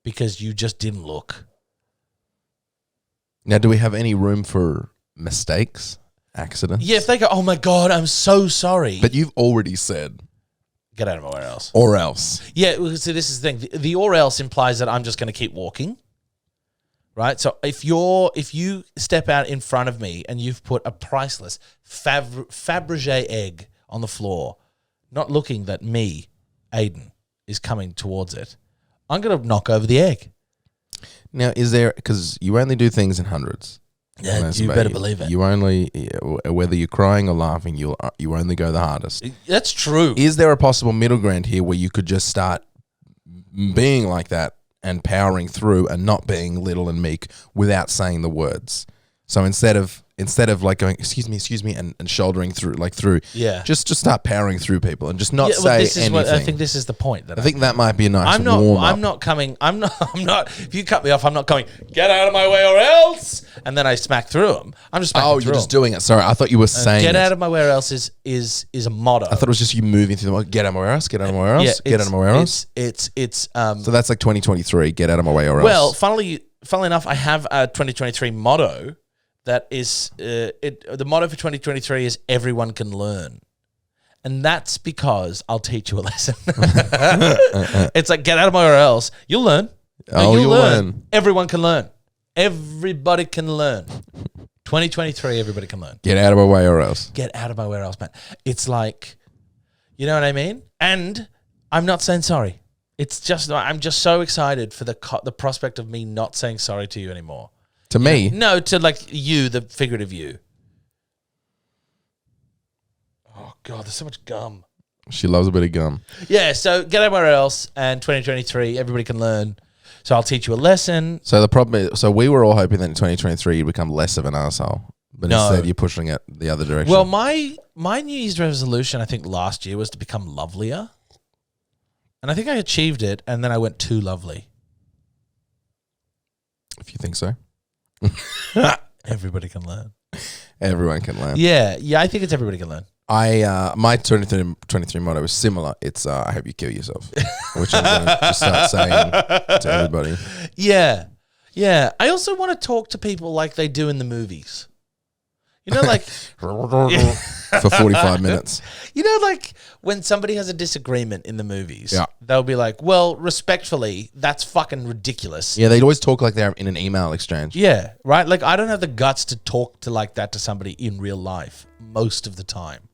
because you just didn't look. Now, do we have any room for mistakes, accidents? Yeah, if they go, oh my God, I'm so sorry. But you've already said. Get out of my way or else. Or else. Yeah, so this is the thing. The or else implies that I'm just going to keep walking. right? So if you step out in front of me and you've put a priceless Fabergé egg on the floor, not looking that me, Aidan, is coming towards it, I'm going to knock over the egg. Now, is there, because you only do things in hundreds. Yeah, you better believe it. You only, whether you're crying or laughing, you only go the hardest. That's true. Is there a possible middle ground here where you could just start being like that and powering through and not being little and meek without saying the words? So instead of like going, excuse me, and shouldering through, Yeah. just start powering through people and just not Yeah, say well, this is anything. what I think this is the point. That I think that might be a nice I'm not. warm up. I'm not coming. I'm not. If you cut me off, I'm not coming. Get out of my way, or else. And then I smack through them. I'm just. Oh, through you're just them. doing it. Sorry, I thought you were saying Get it. out of my way, or else is a motto. I thought it was just you moving through the get out of my way, or else, get out of my way, or else, get out of my way, or else. It's So that's like 2023. Get out of my way, or else. Well, funnily enough, I have a 2023 motto. That is, the motto for 2023 is everyone can learn. And that's because I'll teach you a lesson. It's like, get out of my way or else. You'll learn. No, you'll learn. Everyone can learn. Everybody can learn. 2023, everybody can learn. Get out of my way or else. Get out of my way or else, man. It's like, you know what I mean? And I'm not saying sorry. It's just, I'm just so excited for the prospect of me not saying sorry to you anymore. To me? No, to like you, the figurative you. Oh, God, there's so much gum. She loves a bit of gum. Yeah, so get everywhere else, and 2023, everybody can learn. So I'll teach you a lesson. So the problem is, so we were all hoping that in 2023 you'd become less of an asshole, but No. instead you're pushing it the other direction. Well, my New Year's resolution, I think last year, was to become lovelier. And I think I achieved it, and then I went too lovely. if you think so. Everybody can learn. Everyone can learn. Yeah, I think it's everybody can learn. My 2023 motto is similar. It's I hope you kill yourself, which I'm going to just start saying to everybody. Yeah. I also want to talk to people like they do in the movies. You know, like For 45 minutes. You know, like when somebody has a disagreement in the movies, Yeah. they'll be like, well, respectfully, that's fucking ridiculous. Yeah, they always talk like they're in an email exchange. Yeah, right? Like, I don't have the guts to talk to like that to somebody in real life most of the time,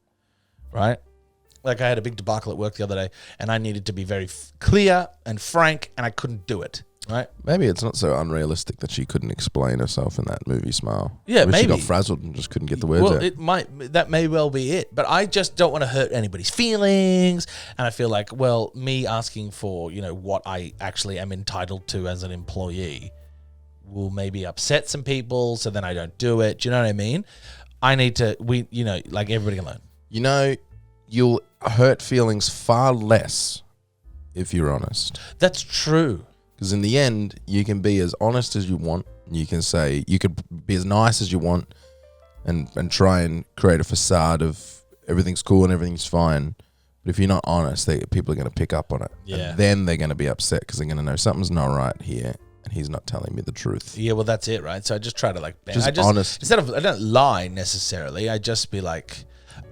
right? Like, I had a big debacle at work the other day, and I needed to be very clear and frank, and I couldn't do it, right? Maybe it's not so unrealistic that she couldn't explain herself in that movie Smile. Yeah, Maybe. She maybe. got frazzled and just couldn't get the words Well, out. that may well be it, but I just don't want to hurt anybody's feelings, and I feel like, well, me asking for, you know, what I actually am entitled to as an employee will maybe upset some people, so then I don't do it. Do you know what I mean? I need to, like everybody can learn. You know, you'll hurt feelings far less if you're honest. That's true. Because in the end, you can be as honest as you want. You can say, you could be as nice as you want and try and create a facade of everything's cool and everything's fine. But if you're not honest, people are going to pick up on it. Yeah. And then they're going to be upset because they're going to know something's not right here and he's not telling me the truth. Yeah, well, that's it, right? So I just try to Honest. Instead of, I don't lie necessarily. I just be like,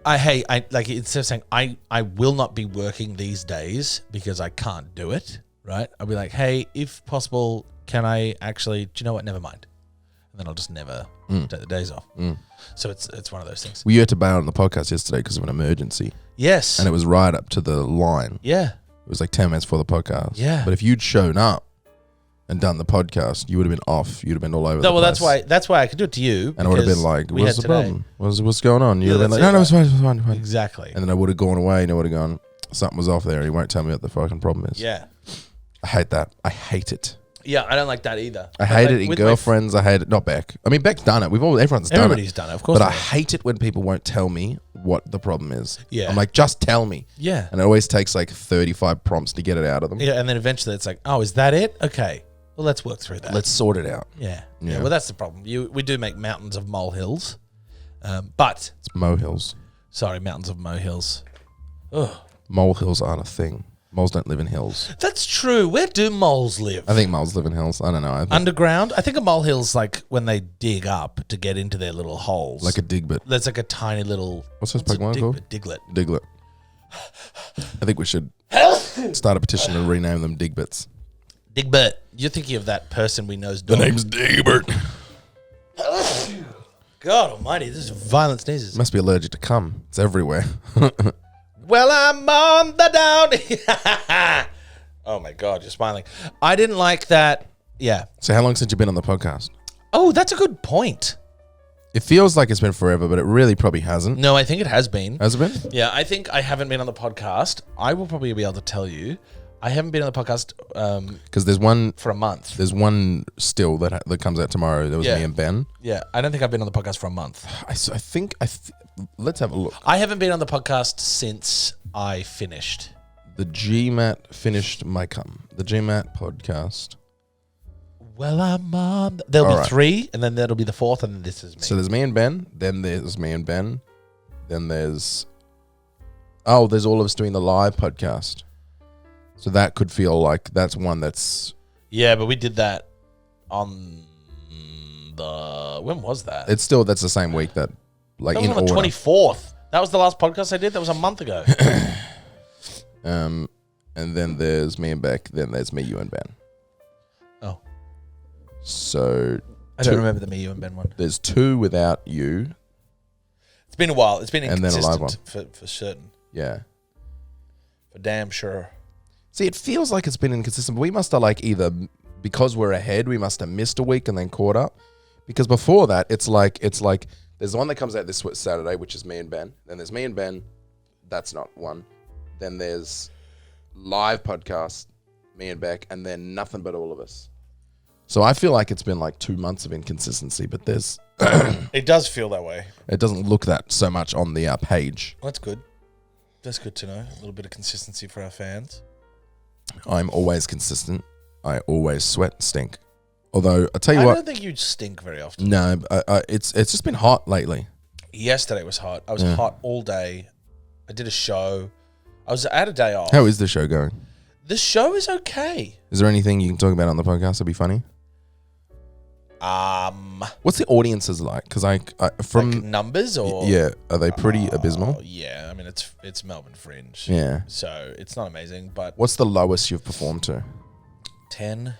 instead of saying I will not be working these days because I can't do it, right? I'll be like, hey, if possible, can I actually, do you know what? Never mind. And then I'll just never take the days off. So it's one of those things. We had to bail on the podcast yesterday because of an emergency. Yes. And it was right up to the line. Yeah. It was like 10 minutes before the podcast. Yeah. But if you'd shown up and done the podcast, you would have been off. You'd have been all over the place. That's why I could do it to you. And I would have been like, we what's had the today. problem? What's going on? You'd have been that's like, no, it, it's fine, it's fine, it's fine. Exactly. And then I would have gone away and I would have gone, something was off there and he won't tell me what the fucking problem is. Yeah. I hate that. I hate it. Yeah, I don't like that either. I hate it in girlfriends. I hate it. Not Beck. I mean, Beck's done it. Everyone's done it. Everybody's done it, of course. But I hate it when people won't tell me what the problem is. Yeah. I'm like, just tell me. Yeah. And it always takes like 35 prompts to get it out of them. Yeah, and then eventually it's like, oh, is that it? Okay. Well, let's work through that. Let's sort it out. Yeah. Yeah. Well, that's the problem. We do make mountains of molehills, but It's molehills. sorry, mountains of molehills. Ugh. Molehills aren't a thing. Moles don't live in hills. That's true. Where do moles live? I think moles live in hills. I don't know. I think Underground? I think a molehill's like when they dig up to get into their little holes. like a digbit. There's like a tiny little... What's this a Pokemon called? Diglett. Diglet. I think we should start a petition to rename them Digbits. Digbert. You're thinking of that person we know's The dog. name's Digbert. God almighty, this is violent sneezes. Must be allergic to cum. It's everywhere. Well, I'm on the down. Oh my God, you're smiling. I didn't like that. Yeah. So how long since you've been on the podcast? Oh, that's a good point. It feels like it's been forever, but it really probably hasn't. No, I think it has been. Has it been? Yeah, I think I haven't been on the podcast. I will probably be able to tell you. I haven't been on the podcast Because there's one for a month. There's one still that comes out tomorrow. That was Yeah. me and Ben. Yeah, I don't think I've been on the podcast for a month. Let's have a look. I haven't been on the podcast since I finished. The GMat finished my cum. The GMat podcast. Well, I'm on. There'll All be right. 3, and then there'll be the 4th, and then this is me. So there's me and Ben. Then there's me and Ben. Then there's there's all of us doing the live podcast. So that could feel like that's one that's Yeah, but we did that on the... When was that? that's the same week that like That was in on the order. 24th. That was the last podcast I did. That was a month ago. And then there's me and Beck. Then there's me, you, and Ben. Oh. So I don't remember the Me, You, and Ben one. there's 2 without you. It's been a while. It's been And then a live inconsistent for certain. Yeah. For damn sure. See, it feels like it's been inconsistent, but we must have like either because we're ahead, we must have missed a week and then caught up. Because before that, it's like there's the one that comes out this Saturday, which is me and Ben. Then there's me and Ben. That's not one. Then there's live podcast, me and Beck, and then nothing but all of us. So I feel like it's been like 2 months of inconsistency, but there's It does feel that way. it doesn't look that so much on the page. Well, that's good. That's good to know. A little bit of consistency for our fans. I'm always consistent. I always sweat and stink. Although I tell you I what, don't think you stink very often. no, it's just been hot lately. Yesterday was hot. I was Yeah. hot all day. I did a show. I had a day off. How is the show going? The show is okay. Is there anything you can talk about on the podcast that'd be funny? What's the audiences like? Because from Like numbers or yeah, are they pretty abysmal? yeah. I mean, it's Melbourne Fringe. Yeah. So it's not amazing, but What's the lowest you've performed to? 10.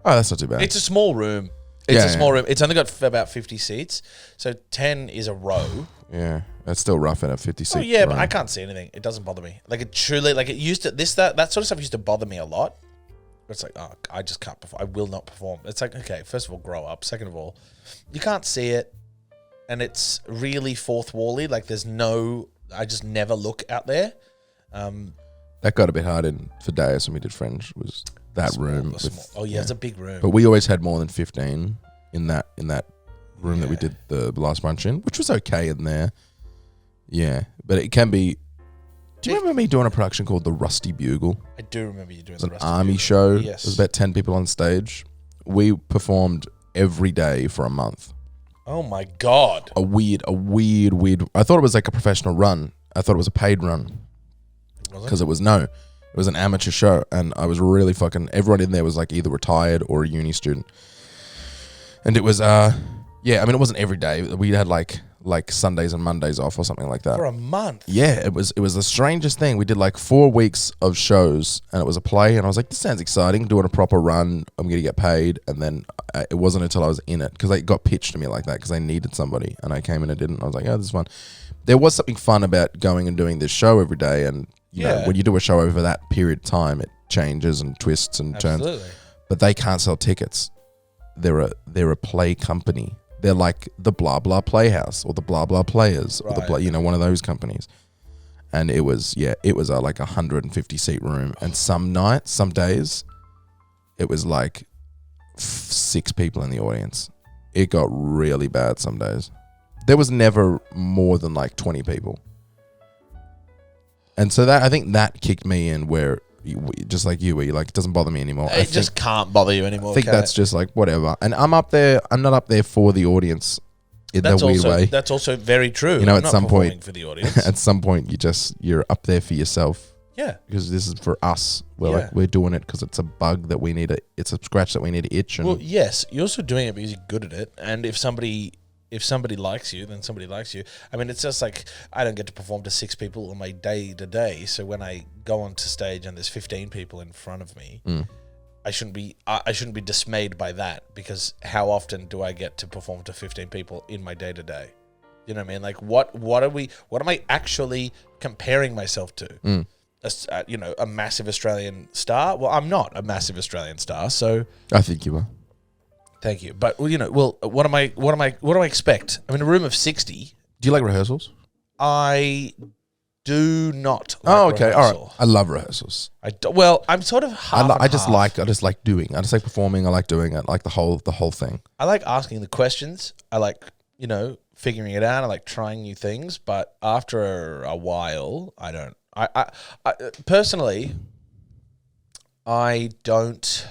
Oh, that's not too bad. It's a small room. It's Yeah, a small yeah. room. It's only got about 50 seats. So 10 is a row. Yeah, that's still rough in a 50 seat. Oh yeah, but room. I can't see anything. It doesn't bother me. Like it truly, like it used to. That sort of stuff used to bother me a lot. It's like, oh, I just can't perform. I will not perform. It's like, okay, first of all, grow up. Second of all, you can't see it, and it's really fourth wally. Like I just never look out there. That got a bit hard for Deus when we did Fringe. Was that room? with- Oh yeah, it's a big room. But we always had more than 15 in that room that we did the last brunch in, which was okay in there. Yeah, but it can be. Do you remember me doing a production called The Rusty Bugle? I do remember you doing It was the an Rusty army Bugle. show. Yes. There was about 10 people on stage. We performed every day for a month. Oh my god. A weird. I thought it was like a professional run. I thought it was a paid run Was it? because it was an amateur show, and I was really fucking. Everyone in there was like either retired or a uni student, and it was yeah. I mean, it wasn't every day. We had like Sundays and Mondays off or something like that. For a month. Yeah, it was the strangest thing. We did like 4 weeks of shows, and it was a play, and I was like, this sounds exciting, doing a proper run, I'm going to get paid. And then it wasn't until I was in it, because it got pitched to me like that, because they needed somebody, and I came in and didn't. And I was like, oh, this is fun. There was something fun about going and doing this show every day, and you know, Yeah. when you do a show over that period of time, it changes and twists and turns. Absolutely. But they can't sell tickets. They're a play company. They're like the Blah Blah Playhouse or the Blah Blah Players or the Right. one of those companies. And it was like 150 seat room. And some nights, some days, it was like 6 people in the audience. It got really bad some days. There was never more than like 20 people. And so I think that kicked me in where, just like you, where you're like, it doesn't bother me anymore. It just can't bother you anymore. I think can that's it? just like whatever. And I'm up there. I'm not up there for the audience in That's that weird also way. that's also very true. You know, I'm at not some performing point- for the audience. At some point, you're up there for yourself, Yeah. because this is for us. Yeah. We're doing it because it's a bug that we need to. It's a scratch that we need to itch. And Well, yes, you're also doing it because you're good at it. And if somebody likes you, then somebody likes you. I mean, it's just like I don't get to perform to 6 people on my day to day. So when I go onto stage and there's 15 people in front of me, I shouldn't be dismayed by that, because how often do I get to perform to 15 people in my day to day? You know what I mean? Like what am I actually comparing myself to? A massive Australian star? Well, I'm not a massive Australian star, so I think you are. thank you. But what do I expect? I'm in a room of 60. Do you like rehearsals? I do not like Oh, okay. All rehearsal. right. I love rehearsals. I'm sort of half I just half. like doing. I just like performing. I like doing it. Like the whole thing. I like asking the questions. I like, figuring it out. I like trying new things. But after a while, I don't. I personally, I don't.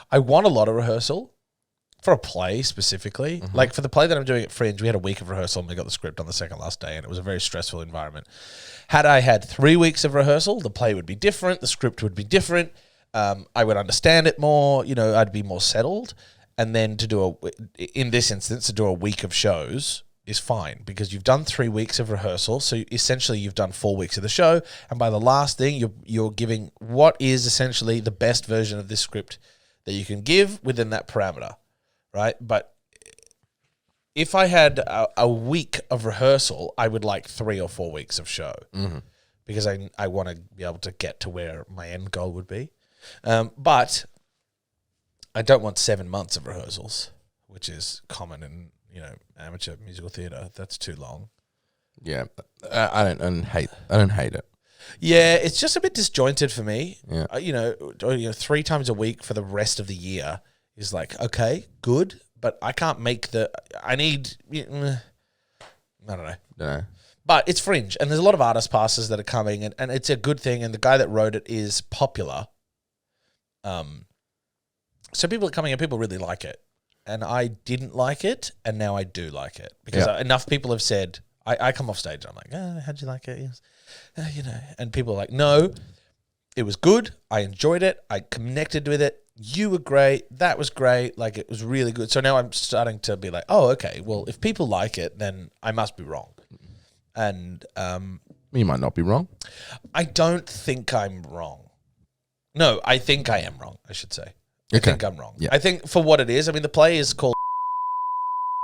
I want a lot of rehearsal for a play specifically. Mm-hmm. Like for the play that I'm doing at Fringe, we had a week of rehearsal and we got the script on the second last day, and it was a very stressful environment. Had I had 3 weeks of rehearsal, the play would be different, the script would be different. I would understand it more. I'd be more settled. And then in this instance, to do a week of shows is fine, because you've done 3 weeks of rehearsal. So essentially you've done 4 weeks of the show. And by the last thing, you're giving what is essentially the best version of this script that you can give within that parameter, right? But if I had a week of rehearsal, I would like 3 or 4 weeks of show, because I want to be able to get to where my end goal would be. But I don't want 7 months of rehearsals, which is common in amateur musical theatre. That's too long. Yeah, I don't hate it. Yeah, it's just a bit disjointed for me. Yeah. 3 times a week for the rest of the year is like, okay, good, but I can't make I need. I don't know. But it's Fringe, and there's a lot of artist passes that are coming, and it's a good thing. And the guy that wrote it is popular. So people are coming and people really like it. And I didn't like it, and now I do like it. Because enough people have said, I come off stage and I'm like, how'd you like it? Yes. And people are like, no, it was good. I enjoyed it. I connected with it. You were great. That was great. Like, it was really good. So now I'm starting to be like, oh, okay, well, if people like it, then I must be wrong. And You might not be wrong. I don't think I'm wrong. No, I think I am wrong, I should say. I think I'm wrong. Yeah. I think for what it is, I mean, the play is called...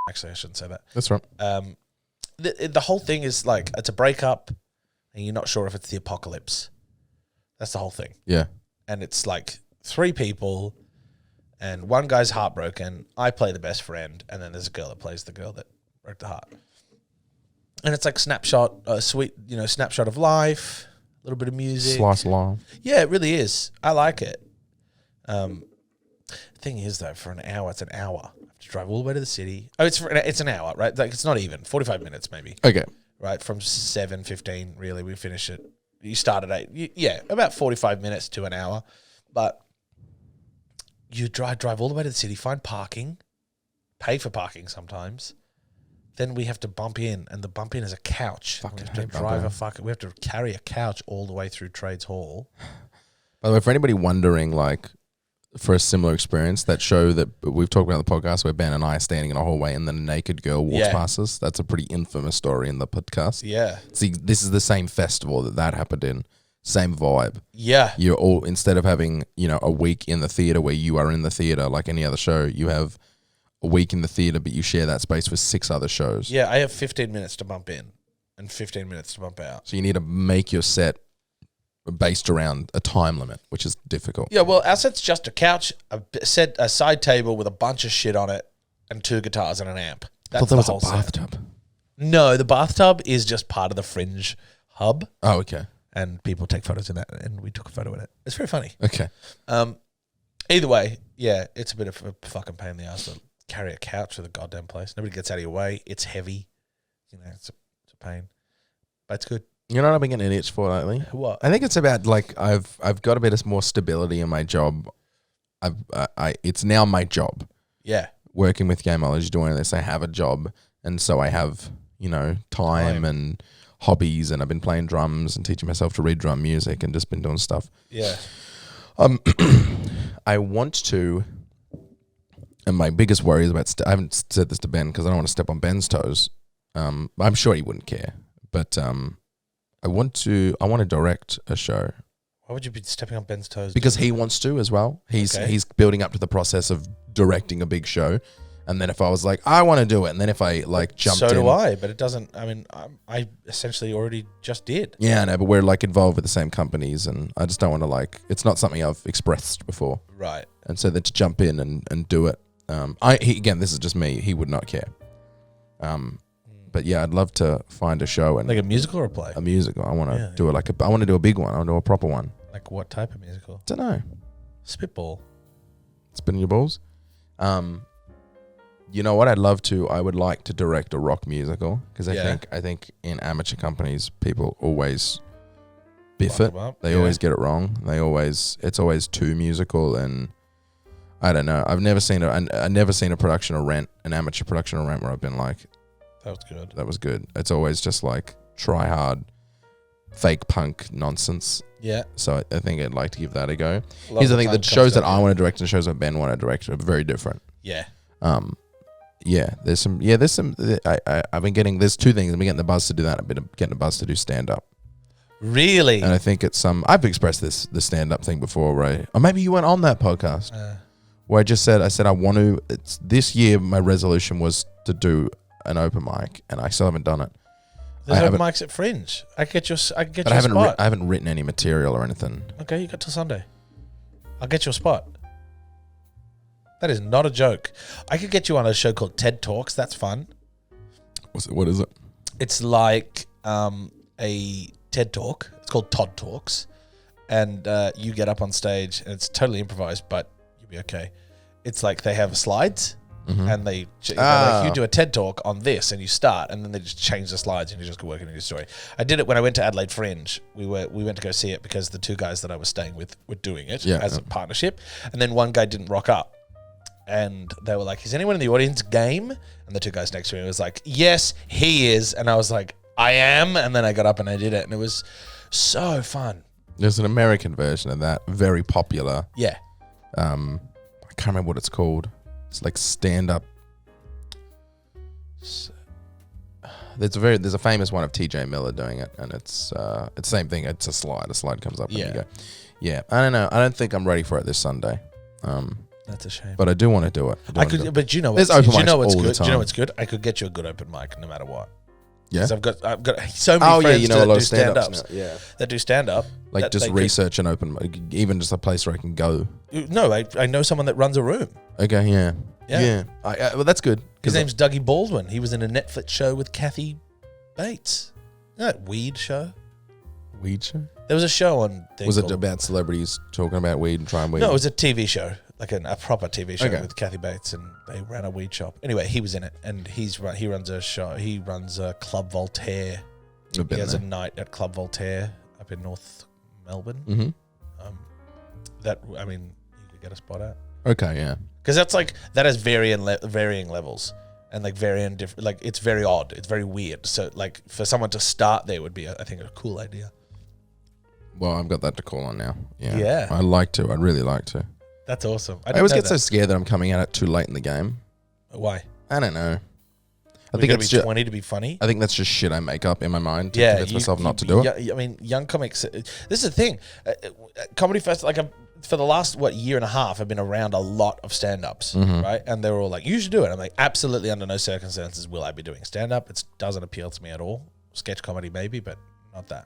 Actually, I shouldn't say that. That's right. The whole thing is like, it's a breakup, and you're not sure if it's the apocalypse. That's the whole thing. Yeah. And it's like 3 people, and one guy's heartbroken. I play the best friend, and then there's a girl that plays the girl that broke the heart. And it's like a sweet, snapshot of life, a little bit of music. Slice of life. Yeah, it really is. I like it. Thing is, though, for an hour, it's an hour. I have to drive all the way to the city. Oh, it's an hour, right? Like, it's not even 45 minutes, maybe. Okay. Right, from 7:15. Really, we finish it. You start at 8. Yeah, about 45 minutes to an hour. But you drive all the way to the city, find parking, pay for parking sometimes. Then we have to bump in, and the bump in is a couch. We have to we have to carry a couch all the way through Trades Hall. By the way, for anybody wondering, like, for a similar experience, that show that we've talked about on the podcast where Ben and I are standing in a hallway and then a naked girl walks past us, that's a pretty infamous story in the podcast. Yeah. See, this is the same festival that happened in. Same vibe. Yeah. You're all, instead of having, a week in the theatre where you are in the theatre like any other show, you have a week in the theatre, but you share that space with 6 other shows. Yeah, I have 15 minutes to bump in and 15 minutes to bump out. So you need to make your set based around a time limit, which is difficult. Yeah, well, our set's just a couch, a side table with a bunch of shit on it, and 2 guitars and an amp. That's I thought that the was a whole bathtub. set. No, the bathtub is just part of the Fringe hub, Oh, okay. and people take photos in that, and we took a photo in it. It's very funny. Okay. Either way, yeah, it's a bit of a fucking pain in the ass to carry a couch to the goddamn place. Nobody gets out of your way. It's heavy. It's a pain. But it's good. You know what I've been getting an itch for lately? What? I think it's about, like, I've got a bit of more stability in my job. It's now my job. Yeah. Working with Gameology, doing this, I have a job, and so I have, time and hobbies, and I've been playing drums and teaching myself to read drum music and just been doing stuff. Yeah. I want to, and my biggest worry is about, I haven't said this to Ben because I don't want to step on Ben's toes. I'm sure he wouldn't care, but I want to direct a show. Why would you be stepping on Ben's toes? Because he wants to as well. He's building up to the process of directing a big show. And then if I was like, I want to do it. And then if I like jumped in. So do I, but it doesn't, I mean, I essentially already just did. Yeah, no, but we're like involved with the same companies. And I just don't want to like, it's not something I've expressed before. Right. And so then to jump in and do it. Again, this is just me. He would not care. But yeah, I'd love to find a show and Like a musical or a play? a musical. I want to do it I want to do a big one. I want to do a proper one. Like what type of musical? Don't know. Spitball. Spinning your balls. You know what? I would like to direct a rock musical because I think in amateur companies people always biff it. They always get it wrong. It's always too musical, and I don't know. I've never seen a production of Rent, an amateur production of Rent, where I've been like, that was good. That was good. It's always just like try hard, fake punk nonsense. Yeah. So I think I'd like to give that a go. Here's the thing: the shows that I want to direct and the shows that Ben want to direct are very different. Yeah. There's some. I've been getting. There's two things. I've been getting the buzz to do that. I've been getting the buzz to do stand up. Really? And I think it's I've expressed the stand up thing before, right? Or maybe you went on that podcast where I said I want to. It's this year. My resolution was to do an open mic, and I still haven't done it. There's open mics at Fringe. I could get you a spot. I haven't written any material or anything. Okay, you got till Sunday. I'll get you a spot. That is not a joke. I could get you on a show called TED Talks. That's fun. What is it? It's like a TED Talk. It's called Todd Talks. And you get up on stage, and it's totally improvised, but you'll be okay. It's like they have slides, and like, you do a TED Talk on this, and you start, and then they just change the slides, and you just go working on your story. I did it when I went to Adelaide Fringe. We went to go see it because the two guys that I was staying with were doing it as a partnership, and then one guy didn't rock up. And they were like, is anyone in the audience game? And the two guys next to me was like, yes, he is. And I was like, I am. And then I got up and I did it. And it was so fun. There's an American version of that, very popular. Yeah. I can't remember what it's called. It's like stand up. There's a famous one of TJ Miller doing it, and it's the same thing. It's a slide. A slide comes up and you go. Yeah. I don't know. I don't think I'm ready for it this Sunday. That's a shame. But I do want to do it. But you know what's good? Do you know what's good? I could get you a good open mic no matter what. Yeah. I've got so many friends that do stand-ups. Yeah. That do stand-up. Like just research an open mic, even just a place where I can go. No, I know someone that runs a room. Okay, yeah. Yeah. Well, that's good. His name's Dougie Baldwin. He was in a Netflix show with Kathy Bates. You know that weed show? Weed show? There was a show on... Was it about celebrities talking about weed and trying weed? No, it was a TV show. Like a proper TV show with Kathy Bates, and they ran a weed shop. Anyway, he was in it, and he runs a show. He runs a Club Voltaire. He has a night at Club Voltaire up in North Melbourne. Mm-hmm. You could get a spot at. Okay, yeah. Because that has varying levels and like varying different. Like it's very odd. It's very weird. So like for someone to start there would be, I think, a cool idea. Well, I've got that to call on now. Yeah. Yeah. I'd like to. I'd really like to. That's awesome. I always get so scared that I'm coming at it too late in the game. Why? I don't know. I think it's just 20 to be funny. I think that's just shit I make up in my mind to convince myself not to do it. I mean, young comics. This is the thing. Comedy Fest, for the last year and a half, I've been around a lot of stand-ups, right? And they were all like, "You should do it." I'm like, absolutely, under no circumstances will I be doing stand-up. It doesn't appeal to me at all. Sketch comedy maybe, but not that.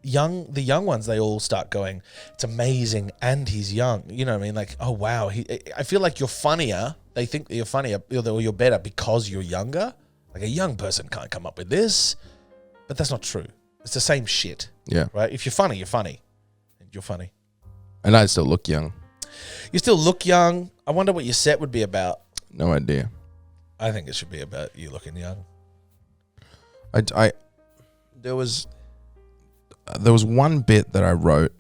The young ones, they all start going, it's amazing, and he's young. You know what I mean? Like, oh wow, I feel like you're funnier. They think that you're funnier, or you're better because you're younger. Like a young person can't come up with this, but that's not true. It's the same shit. Yeah. Right. If you're funny, you're funny. You're funny. And I still look young. You still look young. I wonder what your set would be about. No idea. I think it should be about you looking young. There was one bit that I wrote,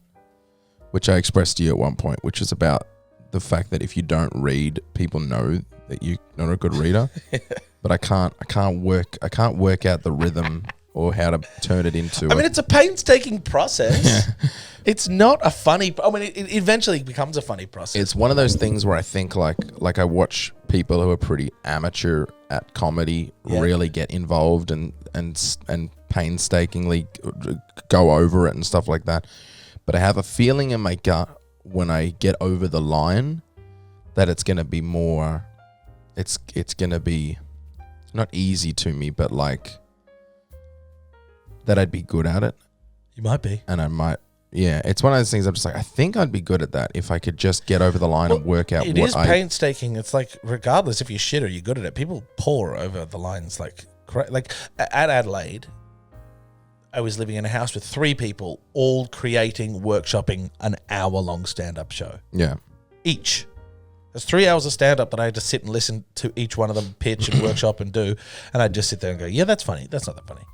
which I expressed to you at one point, which is about the fact that if you don't read, people know that you're not a good reader. But I can't work out the rhythm or how to turn it into. I mean, it's a painstaking process. It's not a funny. I mean, it eventually becomes a funny process. It's one of those things where I think like I watch people who are pretty amateur at comedy really get involved and painstakingly go over it and stuff like that. But I have a feeling in my gut when I get over the line that it's going to be more, it's going to be not easy to me, but like that I'd be good at it. You might be. And I might, yeah, it's one of those things I'm just like, I think I'd be good at that if I could just get over the line and work out It is painstaking. It's like, regardless if you're shit or you're good at it, people pour over the lines like at Adelaide. I was living in a house with 3 people, all creating, workshopping an hour-long stand-up show. Yeah. Each. There's 3 hours of stand-up that I had to sit and listen to each one of them pitch and workshop and do. And I'd just sit there and go, yeah, that's funny. That's not that funny.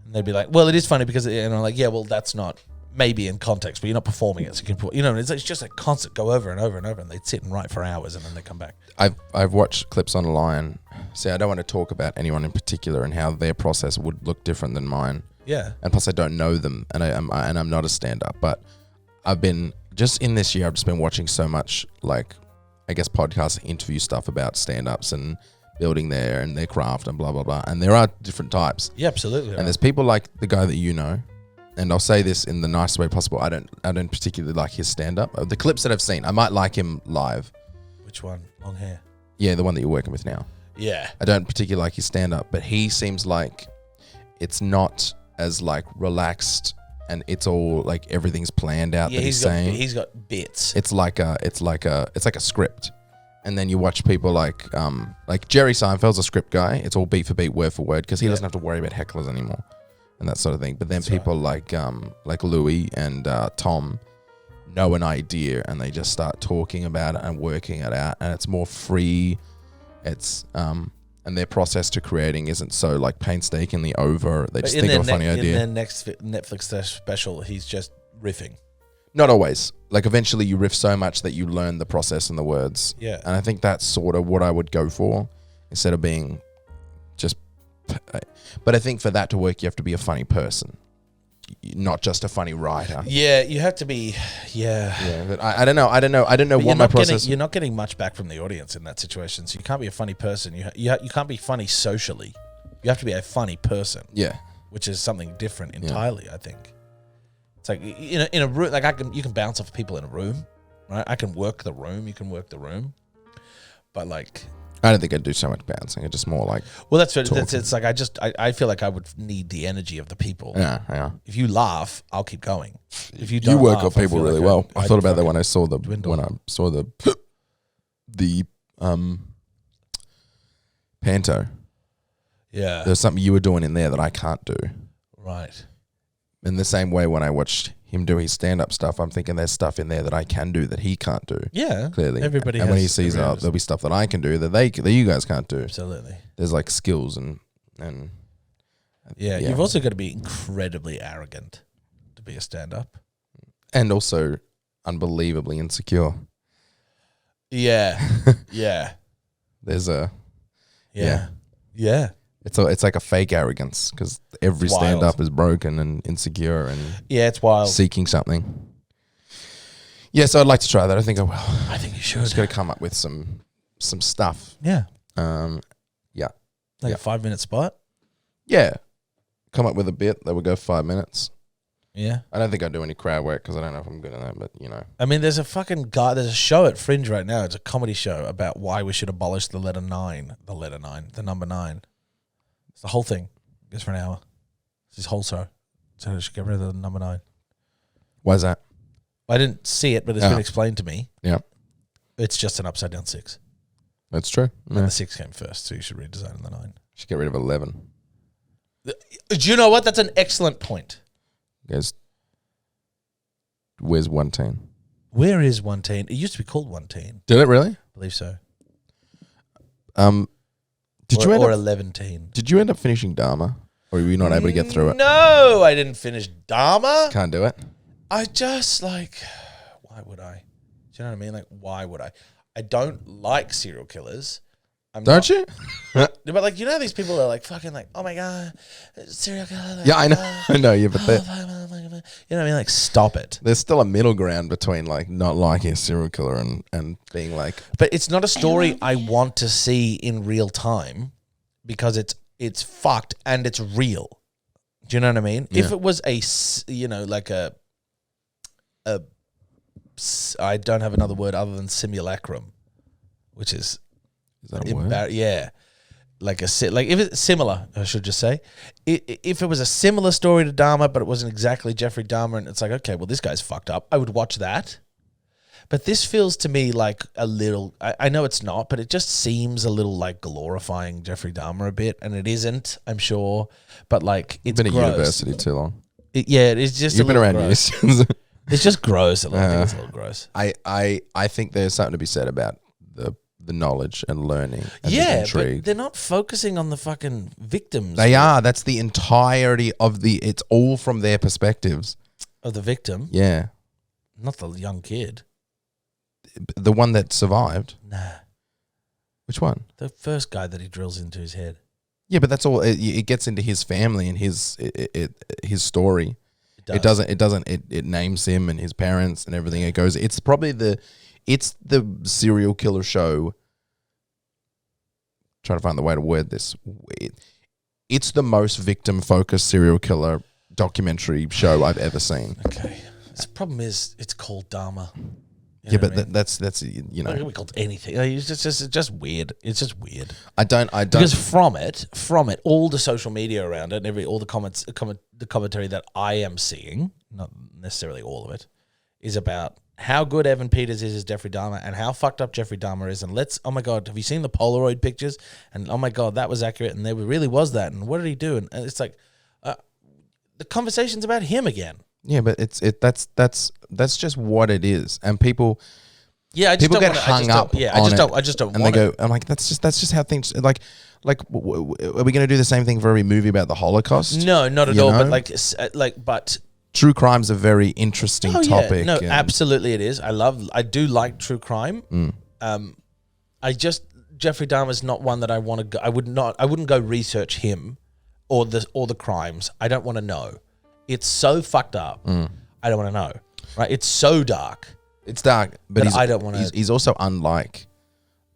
And they'd be like, well, it is funny because, and I'm like, yeah, well, that's not maybe in context, but you're not performing it. So you can, it's just a constant go over and over and over. And they'd sit and write for hours and then they come back. I've watched clips online. See, I don't want to talk about anyone in particular and how their process would look different than mine. Yeah. And plus I don't know them and I'm not a stand-up, but I've been just in this year, I've just been watching so much like, I guess, podcast interview stuff about stand-ups and building their craft and blah, blah, blah. And there are different types. Yeah, absolutely. And there's people like the guy that you know, and I'll say this in the nicest way possible. I don't particularly like his stand-up. The clips that I've seen, I might like him live. Which one? Long hair? Yeah, the one that you're working with now. Yeah. I don't particularly like his stand-up, but he seems like it's not as like relaxed and it's all like everything's planned out that he's saying. He's got bits. It's like a script. And then you watch people like Jerry Seinfeld's a script guy. It's all beat for beat, word for word, because he doesn't have to worry about hecklers anymore and that sort of thing. But then people like Louis and Tom know an idea and they just start talking about it and working it out, and it's more free. It's and their process to creating isn't so like painstakingly over. They just think of a funny idea. In their next Netflix special, he's just riffing. Not always. Like eventually you riff so much that you learn the process and the words. Yeah. And I think that's sort of what I would go for instead of being just... But I think for that to work, you have to be a funny person, not just a funny writer. Yeah, you have to be... Yeah. Yeah, but I don't know. I don't know what my process... You're not getting much back from the audience in that situation, so you can't be a funny person. You can't be funny socially. You have to be a funny person. Yeah. Which is something different entirely, I think. It's like in a room, like you can bounce off people in a room, right? I can work the room, you can work the room, but like I don't think I'd do so much bouncing. It's just more like it's like I feel like I would need the energy of the people. Yeah. If you laugh, I'll keep going. If you don't, you work laugh, off people really well. I thought about that when I saw the panto. Yeah, There's something you were doing in there that I can't do. Right. In the same way, when I watched him do his stand-up stuff, I'm thinking there's stuff in there that I can do that he can't do. Yeah, clearly. Everybody. And when he sees, there'll be stuff that I can do that you guys can't do. Absolutely. There's like skills and yeah. You've also got to be incredibly arrogant to be a stand-up, and also unbelievably insecure. Yeah. Yeah. There's a yeah. It's like a fake arrogance because every stand-up is broken and insecure and it's wild, seeking something. Yeah, so I'd like to try that. I think I will. I think you should. Just got to come up with some stuff. Yeah. Yeah. Like a 5-minute spot. Yeah. Come up with a bit that would go 5 minutes. Yeah. I don't think I'd do any crowd work because I don't know if I'm good at that, but you know. I mean, there's a show at Fringe right now. It's a comedy show about why we should abolish the number 9. It's the whole thing. It goes for an hour. It's this whole show. So we should get rid of the number 9. Why is that? I didn't see it, but it's been explained to me. Yeah. It's just an upside down 6. That's true. And the 6 came first, so you should redesign the 9. Should get rid of 11. Do you know what? That's an excellent point. Guys, where's 110? Where is 110? It used to be called 110. Did it really? I believe so. Did you end or up 11-teen? Did you end up finishing Dharma, or were you not able to get through it? No, I didn't finish Dharma. Can't do it. I just why would I? Do you know what I mean? Like, why would I? I don't like serial killers. Don't you? But like, you know, these people are like fucking like, oh my god, serial killer. Like, Yeah, I know. I know. Yeah, but you know what I mean? Like, stop it. there's still a middle ground between like not liking a serial killer and being like, But it's not a story I want to see in real time because it's fucked and it's real. Do you know what I mean? Yeah. If it was I don't have another word other than simulacrum, which is that a word? Yeah. Like if it's similar, I should just say, if it was a similar story to Dahmer, but it wasn't exactly Jeffrey Dahmer, and it's like, okay, well, this guy's fucked up, I would watch that. But this feels to me like a little, I know it's not, but it just seems a little like glorifying Jeffrey Dahmer a bit, and it isn't, I'm sure, but like it's Been at gross. university too long. It is just You've a been little around gross. years. It's just gross. I think it's a little gross. I think there's something to be said about the knowledge and learning and the Yeah, intrigue. but they're not focusing on the fucking victims. They are. That's the entirety of it's all from their perspectives. Of the victim, Yeah. not the young kid. The one that survived. Nah, Which one? the first guy that he drills into his head. Yeah, but that's all. It gets into his family and his story. It names him and his parents and everything. It goes. It's probably the serial killer show. Trying to find the way to word this. It's the most victim focused serial killer documentary show I've ever seen. Okay. The problem is it's called Dahmer. Yeah, but that's It can be called anything. It's just weird. It's just weird. I don't. Because from it, all the social media around it, and all the the commentary that I am seeing, not necessarily all of it, is about how good Evan Peters is as Jeffrey Dahmer and how fucked up Jeffrey Dahmer is. And oh my God, have you seen the Polaroid pictures? And oh my God, that was accurate. And there really was that. And what did he do? And it's like, the conversation's about him again. Yeah, but that's just what it is, and people. Yeah, I just people don't get wanna, hung up. I just don't. And want they go, it. I'm like, that's just how things like. Are we going to do the same thing for every movie about the Holocaust? No, not at You all. know? But True crime's a very interesting topic. Yeah. No, and- absolutely it is. I do like true crime. Jeffrey Dahmer's not one that I want to go. I wouldn't go research him or the crimes. I don't want to know. It's so fucked up. I don't want to know. Right? It's so dark. It's dark, but I don't want to. He's also unlike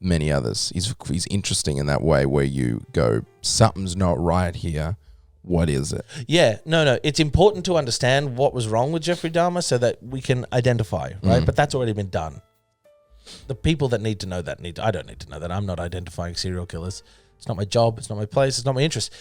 many others. He's interesting in that way where you go, something's not right here. What is it? Yeah, no. It's important to understand what was wrong with Jeffrey Dahmer so that we can identify, right? But that's already been done. The people that need to know that I don't need to know that. I'm not identifying serial killers. It's not my job. It's not my place. It's not my interest.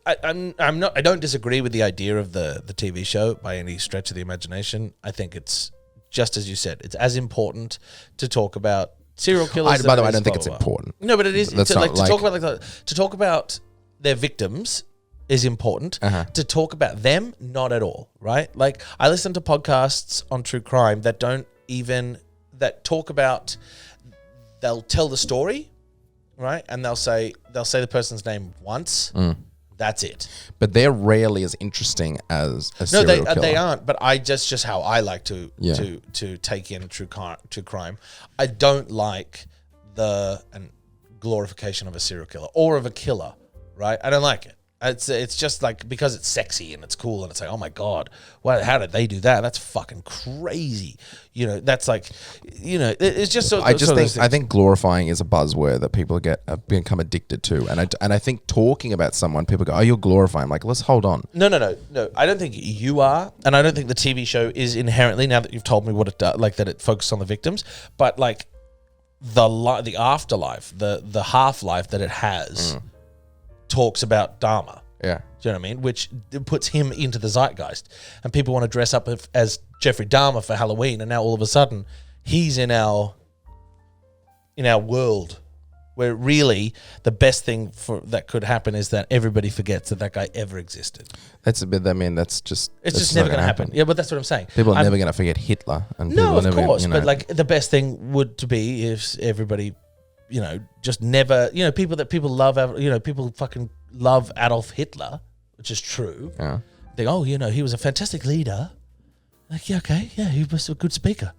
I don't disagree with the idea of the TV show by any stretch of the imagination. I think it's just as you said. It's as important to talk about serial killers. By the way, I don't think it's important. No, but it is. That's not To talk about their victims is important. To talk about them, not at all. Right? Like I listen to podcasts on true crime that talk about. They'll tell the story, right? And they'll say the person's name once. That's it. But they're rarely as interesting as a serial killer. They aren't. But I just how I like to take in true crime. I don't like the glorification of a serial killer or of a killer. Right? I don't like it. It's just like because it's sexy and it's cool and it's like, oh my God, how did they do that? That's fucking crazy. That's like, it's just so. I think glorifying is a buzzword that people become addicted to, and I think talking about someone, people go, oh, you're glorifying. I'm like, let's hold on. No. I don't think you are, and I don't think the TV show is inherently. Now that you've told me what it does, like that it focuses on the victims, but like the afterlife, the half-life that it has. Talks about Dahmer. Yeah. Do you know what I mean? Which puts him into the zeitgeist. And people want to dress up as Jeffrey Dahmer for Halloween, and now all of a sudden he's in our world where really the best thing that could happen is that everybody forgets that guy ever existed. That's a bit. I mean, that's just. It's just never going to happen. Yeah, but that's what I'm saying. People are never going to forget Hitler. And no, people of course. But like the best thing would to be if everybody. Just never, people that people love, people fucking love Adolf Hitler, which is true. Yeah. They go, he was a fantastic leader. Like, yeah, okay. Yeah, he was a good speaker.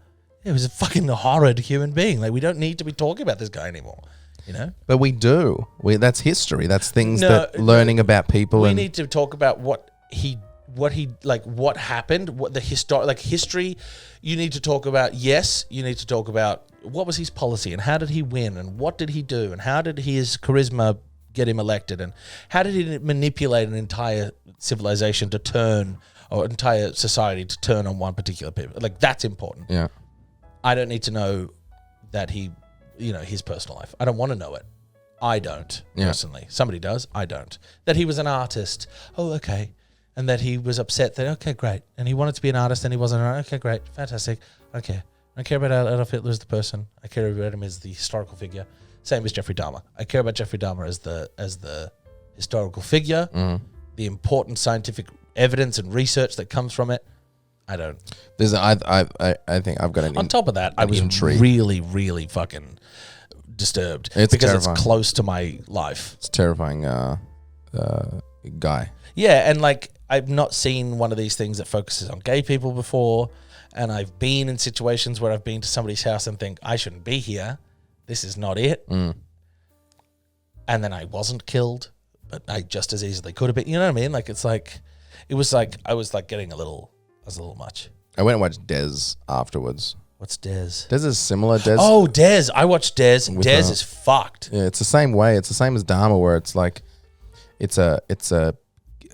Yeah, he was a fucking horrid human being. Like, we don't need to be talking about this guy anymore, But we do. That's history. That's things learning about people. We need to talk about what happened, what the history. You need to talk about, you need to talk about what was his policy and how did he win and what did he do and how did his charisma get him elected, and how did he manipulate an entire civilization to turn, or entire society to turn on one particular people? Like, that's important. Yeah. I don't need to know that he, his personal life. I don't want to know it. I don't, personally. Somebody does. I don't. That he was an artist. Oh, okay. And that he was upset that, okay, great. And he wanted to be an artist and he wasn't. Okay, great. Fantastic. Okay. I don't care about Adolf Hitler as the person. I care about him as the historical figure. Same as Jeffrey Dahmer. I care about Jeffrey Dahmer as the historical figure, the important scientific evidence and research that comes from it. I don't. I think I've got an. On top of that, I was intrigued. really, really fucking disturbed because terrifying. it's close to my life. It's a terrifying guy. Yeah, and like I've not seen one of these things that focuses on gay people before, and I've been in situations where I've been to somebody's house and think I shouldn't be here. This is not it. And then I wasn't killed, but I just as easily could have been. You know what I mean? Like it's like it was like I was like getting a little much. I went and watched Des afterwards. What's Des? Des is similar. Des. Oh, Des. I watched Des. Des is fucked. Yeah, it's the same way. It's the same as Dharma, where it's like, it's a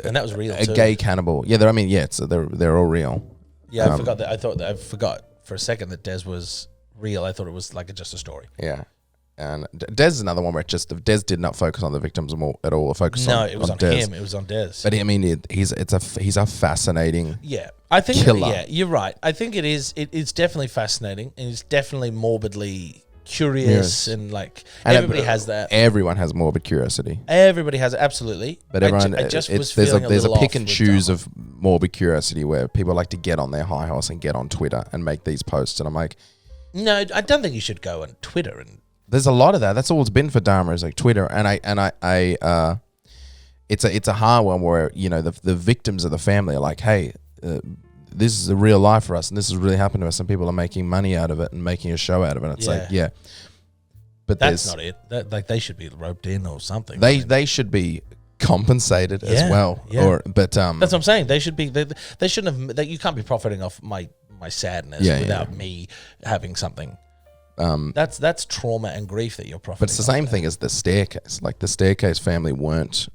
And that was real too. gay cannibal. Yeah, they're all real. Yeah, I forgot that. I forgot for a second that Des was real. I thought it was like just a story. Yeah, and Des is another one where Des did not focus on the victims at all. It focused on it was on Des. him. It was on Des. But I mean, he's a fascinating. Yeah, I think. Killer. Yeah, you're right. I think it is. It's definitely fascinating, and it's definitely morbidly curious, and like everybody has that. Everyone has morbid curiosity. Everybody has it, absolutely. But everyone, I just was there's feeling a a little pick off and with choose Dahmer. of morbid curiosity where people like to get on their high horse and get on Twitter and make these posts, and I'm like, No, I don't think you should go on Twitter and. there's a lot of that. That's all it's been for Dahmer is like Twitter, and it's a hard one where the victims of the family are like, hey, this is a real life for us, and this has really happened to us, and people are making money out of it and making a show out of it. And it's like, yeah, but that's not it. Like they should be roped in or something. They should be compensated as well. Yeah. But that's what I'm saying. They should be. They shouldn't have. You can't be profiting off my sadness without me having something. That's trauma and grief that you're profiting. But it's the same thing as the staircase. Like the staircase family weren't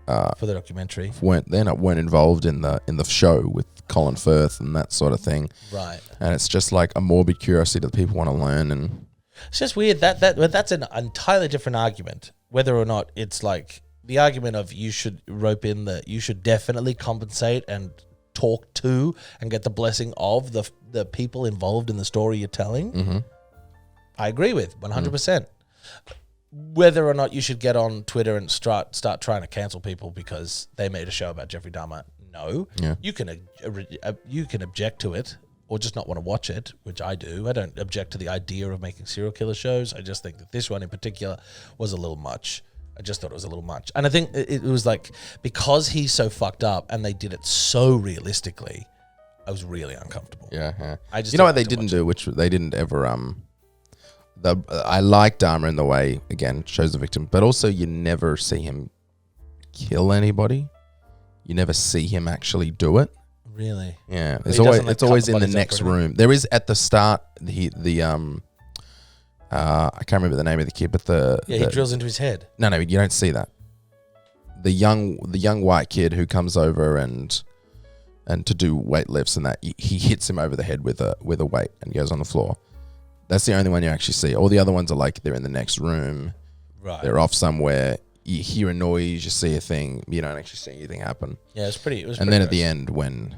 for the documentary. weren't involved in the show with Colin Firth and that sort of thing. Right. And it's just like a morbid curiosity that people want to learn. And It's just weird that's an entirely different argument. Whether or not it's like the argument of you should rope in you should definitely compensate and talk to and get the blessing of the people involved in the story you're telling. Mm-hmm. I agree with 100%. Whether or not you should get on Twitter and start trying to cancel people because they made a show about Jeffrey Dahmer, no. Yeah. You can object to it or just not want to watch it, which I do. I don't object to the idea of making serial killer shows. I just think that this one in particular was a little much. I just thought it was a little much. And I think it was like, because he's so fucked up and they did it so realistically, I was really uncomfortable. yeah. I just You know what didn't they want didn't do, which they didn't ever I like Dahmer in the way, again, shows the victim, but also you never see him kill anybody. You never see him actually do it. Really? Yeah, He doesn't, like, it's always cut the in the bodies up next or anything? room. There is at the start I can't remember the name of the kid, but He drills into his head. no, you don't see that. The young white kid who comes over and to do weight lifts and that, he hits him over the head with a weight and goes on the floor. That's the only one you actually see. All the other ones are like they're in the next room. Right. They're off somewhere. You hear a noise, you see a thing. You don't actually see anything happen. Yeah, it was pretty. And then at the end, when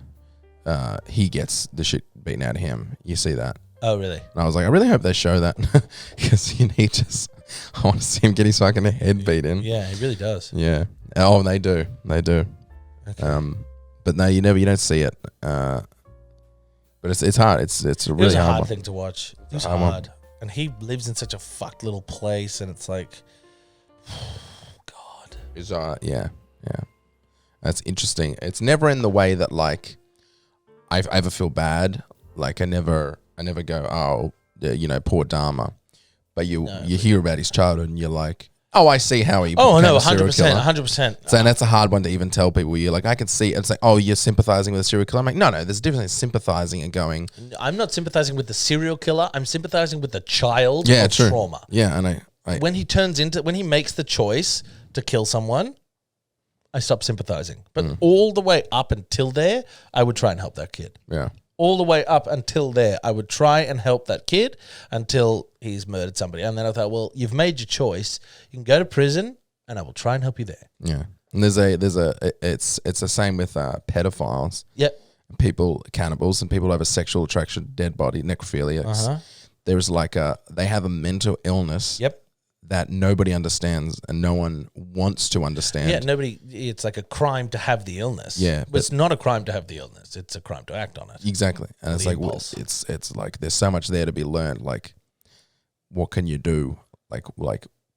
he gets the shit beaten out of him, you see that. Oh, really? And I was like, I really hope they show that because I want to see him get his fucking head beat in. Yeah, he really does. Yeah. Oh, they do. Okay. But no, you don't see it. But it's hard. It's a It really was a hard hard one. thing to watch. It was hard one. hard. And he lives in such a fucked little place, and it's like, God. It's, yeah. That's interesting. It's never in the way that like I ever feel bad. Like I never go, oh, poor Dharma. But you hear about his childhood and you're like, oh, I see how he Oh, became no, a serial 100%. killer. 100%. So and that's a hard one to even tell people. You're like, I can see. It's like, oh, you're sympathizing with a serial killer. I'm like, no, there's a difference in sympathizing and going. I'm not sympathizing with the serial killer. I'm sympathizing with the child Yeah, of true. trauma. Yeah, and I When he makes the choice to kill someone, I stop sympathizing. But all the way up until there, I would try and help that kid. Yeah. All the way up until there, I would try and help that kid until he's murdered somebody. And then I thought, well, you've made your choice. You can go to prison, and I will try and help you there. Yeah. And it's the same with pedophiles. Yep. People, cannibals, and people who have a sexual attraction to dead body, necrophiliacs. There's they have a mental illness. Yep. That nobody understands and no one wants to understand. Yeah, it's like a crime to have the illness. Yeah, but it's not a crime to have the illness. It's a crime to act on it. Exactly. And it's like, it's like there's so much there to be learned. Like, what can you do? Like,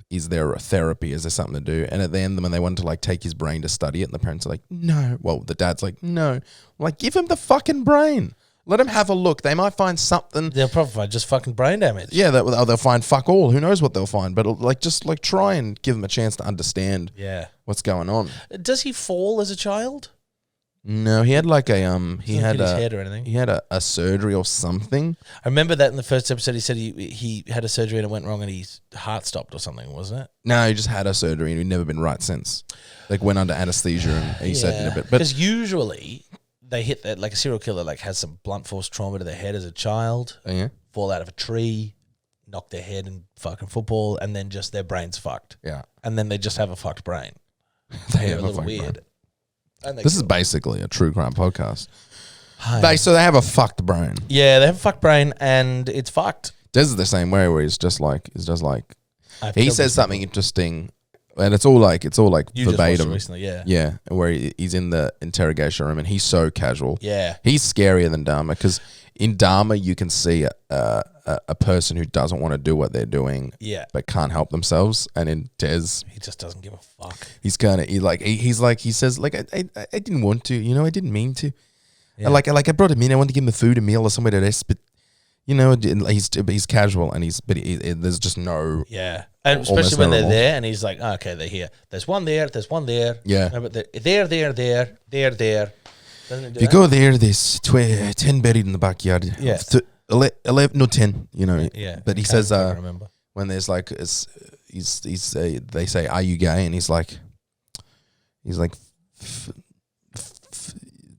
is there a therapy? Is there something to do? And at the end, when they want to take his brain to study it, and the parents are like, no. Well, the dad's like, no. Like, give him the fucking brain. Let them have a look. They might find something. They'll probably find just fucking brain damage. Yeah, they'll find fuck all. Who knows what they'll find? But just try and give them a chance to understand. What's going on. Does he fall as a child? No, he had he had his head or anything. He had a surgery or something. I remember that in the first episode. He said he had a surgery and it went wrong and his heart stopped or something, wasn't it? No, he just had a surgery and he'd never been right since. Went under anesthesia and he said in a bit. But because usually they hit that, like a serial killer has some blunt force trauma to their head as a child, fall out of a tree, knock their head in fucking football, and then just their brain's fucked. Yeah. And then they just have a fucked brain. They have a little weird. This is basically a true crime podcast. So they have a fucked brain. Yeah, they have a fucked brain and it's fucked. Des is the same way where he's just like he says something interesting. And it's all like You verbatim. just watched it recently, yeah. Yeah, where he's in the interrogation room and he's so casual. Yeah. He's scarier than Dharma because in Dharma you can see a person who doesn't want to do what they're doing, but can't help themselves. And in Des, he just doesn't give a fuck. He's kind of he says I didn't want to, I didn't mean to. Yeah. I brought him in. I wanted to give him a food, a meal, or somewhere to rest, but. He's casual and there's just no and especially when they're there and he's like, oh, okay, they're here. There's one there. Yeah, no, but there. There. If you go there, there's 10 buried in the backyard. Yeah, 11, no 10. Yeah, but he says when there's they say, are you gay? And he's like,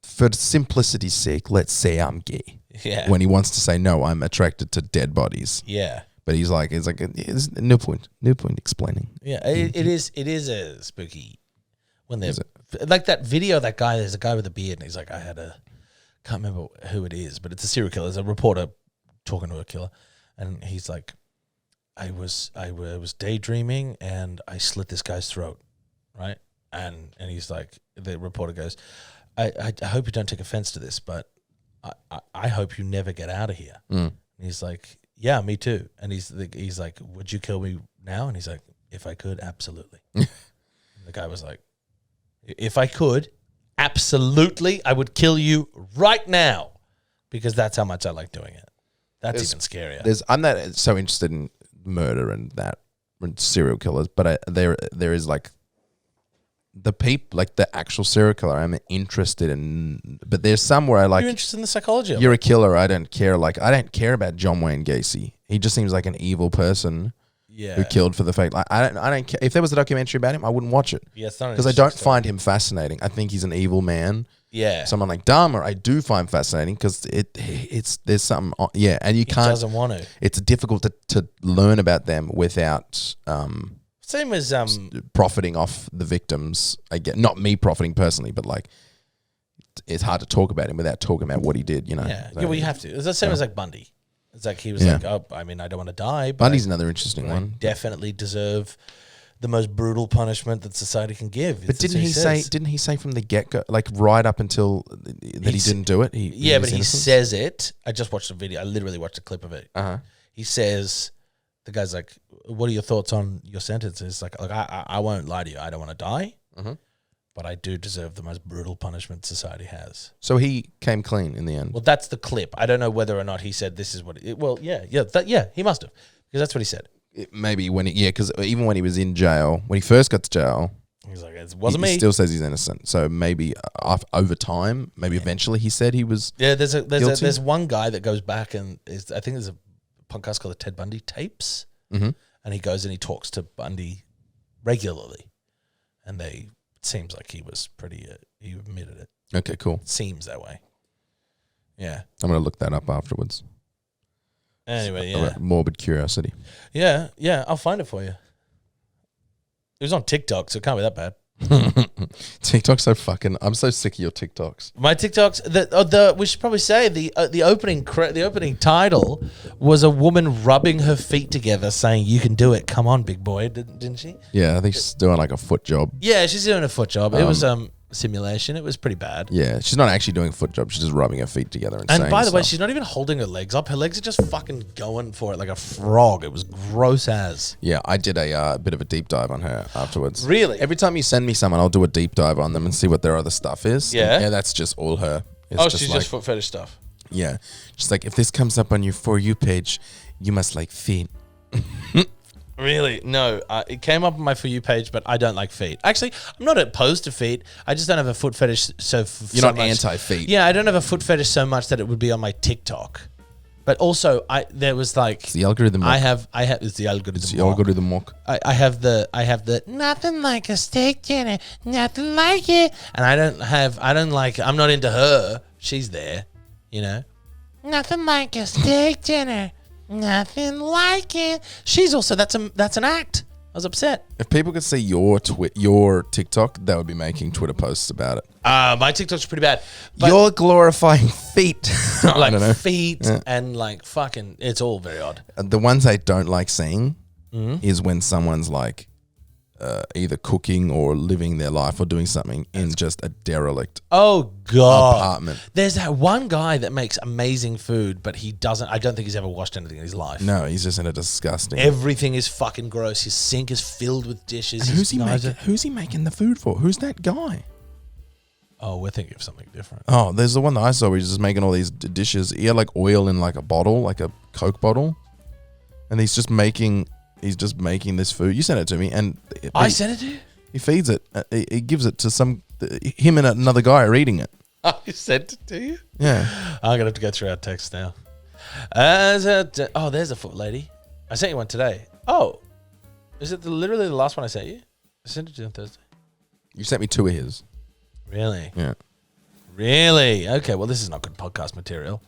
for simplicity's sake, let's say I'm gay. Yeah. When he wants to say no, I'm attracted to dead bodies. Yeah. But he's like, there's no point explaining. Yeah, it is a spooky when they're like that video. That guy, there's a guy with a beard, and he's like, can't remember who it is, but it's a serial killer. There's a reporter talking to a killer, and he's like, I was daydreaming, and I slit this guy's throat, right? And he's like, the reporter goes, I hope you don't take offense to this, but I hope you never get out of here. And he's like, yeah, me too. And he's like, would you kill me now? And he's like, if I could, absolutely. And the guy was like, if I could, absolutely, I would kill you right now because that's how much I like doing it. That's even scarier. I'm not so interested in murder and serial killers, but there is the people, the actual serial killer I'm interested in, but there's some where You're interested in the psychology of it. You're a killer. I don't care. I don't care about John Wayne Gacy. He just seems like an evil person who killed for the fact. I don't care. If there was a documentary about him, I wouldn't watch it. Yeah, because I don't find him fascinating. I think he's an evil man. Yeah. Someone like Dharma, I do find fascinating because there's something. And you can't. He doesn't want to. It's difficult to learn about them without. Same as profiting off the victims. I get not me profiting personally, but it's hard to talk about him without talking about what he did. Yeah, well, you have to. It's the same as Bundy. It's like he was like, oh, I mean, I don't want to die. But Bundy's another interesting one. Definitely deserve the most brutal punishment that society can give. But didn't he say from the get go, right up until that he didn't do it? But he says it. I just watched a video. I literally watched a clip of it. He says. The guy's like, what are your thoughts on your sentence? It's like I won't lie to you. I don't want to die, but I do deserve the most brutal punishment society has. So he came clean in the end. Well, that's the clip. I don't know whether or not he said this is what he must have, because that's what he said. Maybe because even when he was in jail, when he first got to jail, he's like, it wasn't me. He still says he's innocent. So maybe over time, eventually he said he was there's one guy that goes back and I think there's a podcast called the Ted Bundy Tapes, and he goes and he talks to Bundy regularly, and it seems like he was pretty. He admitted it. Okay, cool. Seems that way. Yeah. I'm going to look that up afterwards. Anyway, yeah. About morbid curiosity. Yeah, I'll find it for you. It was on TikTok, so it can't be that bad. TikTok's so fucking. I'm so sick of your TikToks. My TikToks. We should probably say the opening title was a woman rubbing her feet together, saying, "You can do it. Come on, big boy." Didn't she? Yeah, I think she's doing like a foot job. Yeah, she's doing a foot job. It was simulation. It was pretty bad. Yeah, she's not actually doing a foot job. She's just rubbing her feet together and saying by the way, stuff. she's not even holding her legs up. Her legs are just fucking going for it like a frog. It was gross as. Yeah, I did a bit of a deep dive on her afterwards. Really? Every time you send me someone, I'll do a deep dive on them and see what their other stuff is. Yeah? Yeah, that's just all her. It's She's like, just foot fetish stuff. Yeah. She's like, if this comes up on your For You page, you must like feet. Really? No. It came up on my For You page, but I don't like feet. Actually, I'm not opposed to feet. I just don't have a foot fetish. You're not anti-feet. Yeah, I don't have a foot fetish so much that it would be on my TikTok. But also, there was like It's the algorithm. it's the algorithm. It's the algorithm mock. I have the nothing like a steak dinner, nothing like it, and I'm not into her. She's there, you know. Nothing like a steak dinner, nothing like it. She's also that's an act. I was upset. If people could see your TikTok, they would be making Twitter posts about it. My TikTok's pretty bad. But You're glorifying feet. I like don't know. feet and like fucking, it's all very odd. The ones I don't like seeing is when someone's like either cooking or living their life or doing something in just a derelict Oh god. apartment. There's that one guy that makes amazing food, but I don't think he's ever washed anything in his life. No, he's just in a disgusting. Everything is fucking gross. His sink is filled with dishes. And His knives who's he making the food for? Who's that guy? Oh, we're thinking of something different. Oh, there's the one that I saw where he's just making all these dishes. He had like oil in like a bottle, like a Coke bottle. And he's just making this food. You sent it to me, and I sent it to you? he feeds it. He gives it to him and another guy are eating it. I sent it to you? Yeah. I'm going to have to go through our text now. There's a foot lady. I sent you one today. Oh, is it literally the last one I sent you? I sent it to you on Thursday. You sent me two of his. Really? Yeah. Really? Okay, well, this is not good podcast material.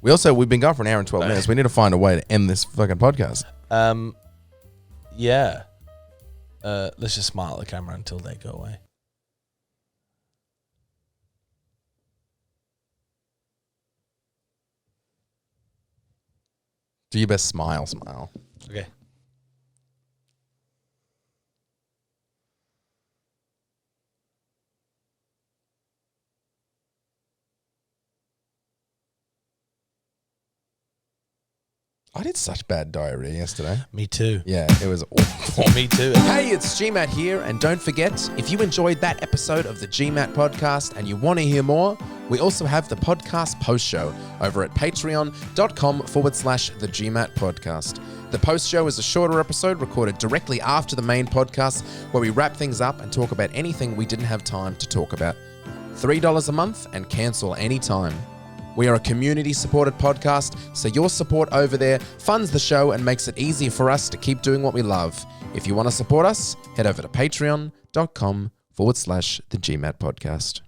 We've been going for an hour and 12 minutes. We need to find a way to end this fucking podcast. Yeah. Let's just smile at the camera until they go away. Do your best smile. Okay. I did such bad diarrhea yesterday. Me too. Yeah, it was awful. Me too. Hey, it's GMat here, and don't forget, if you enjoyed that episode of the GMat podcast and you want to hear more, we also have the podcast post show over at patreon.com/the GMat podcast. The post show is a shorter episode recorded directly after the main podcast where we wrap things up and talk about anything we didn't have time to talk about. $3 a month and cancel anytime. We are a community-supported podcast, so your support over there funds the show and makes it easier for us to keep doing what we love. If you want to support us, head over to patreon.com/the GMat podcast.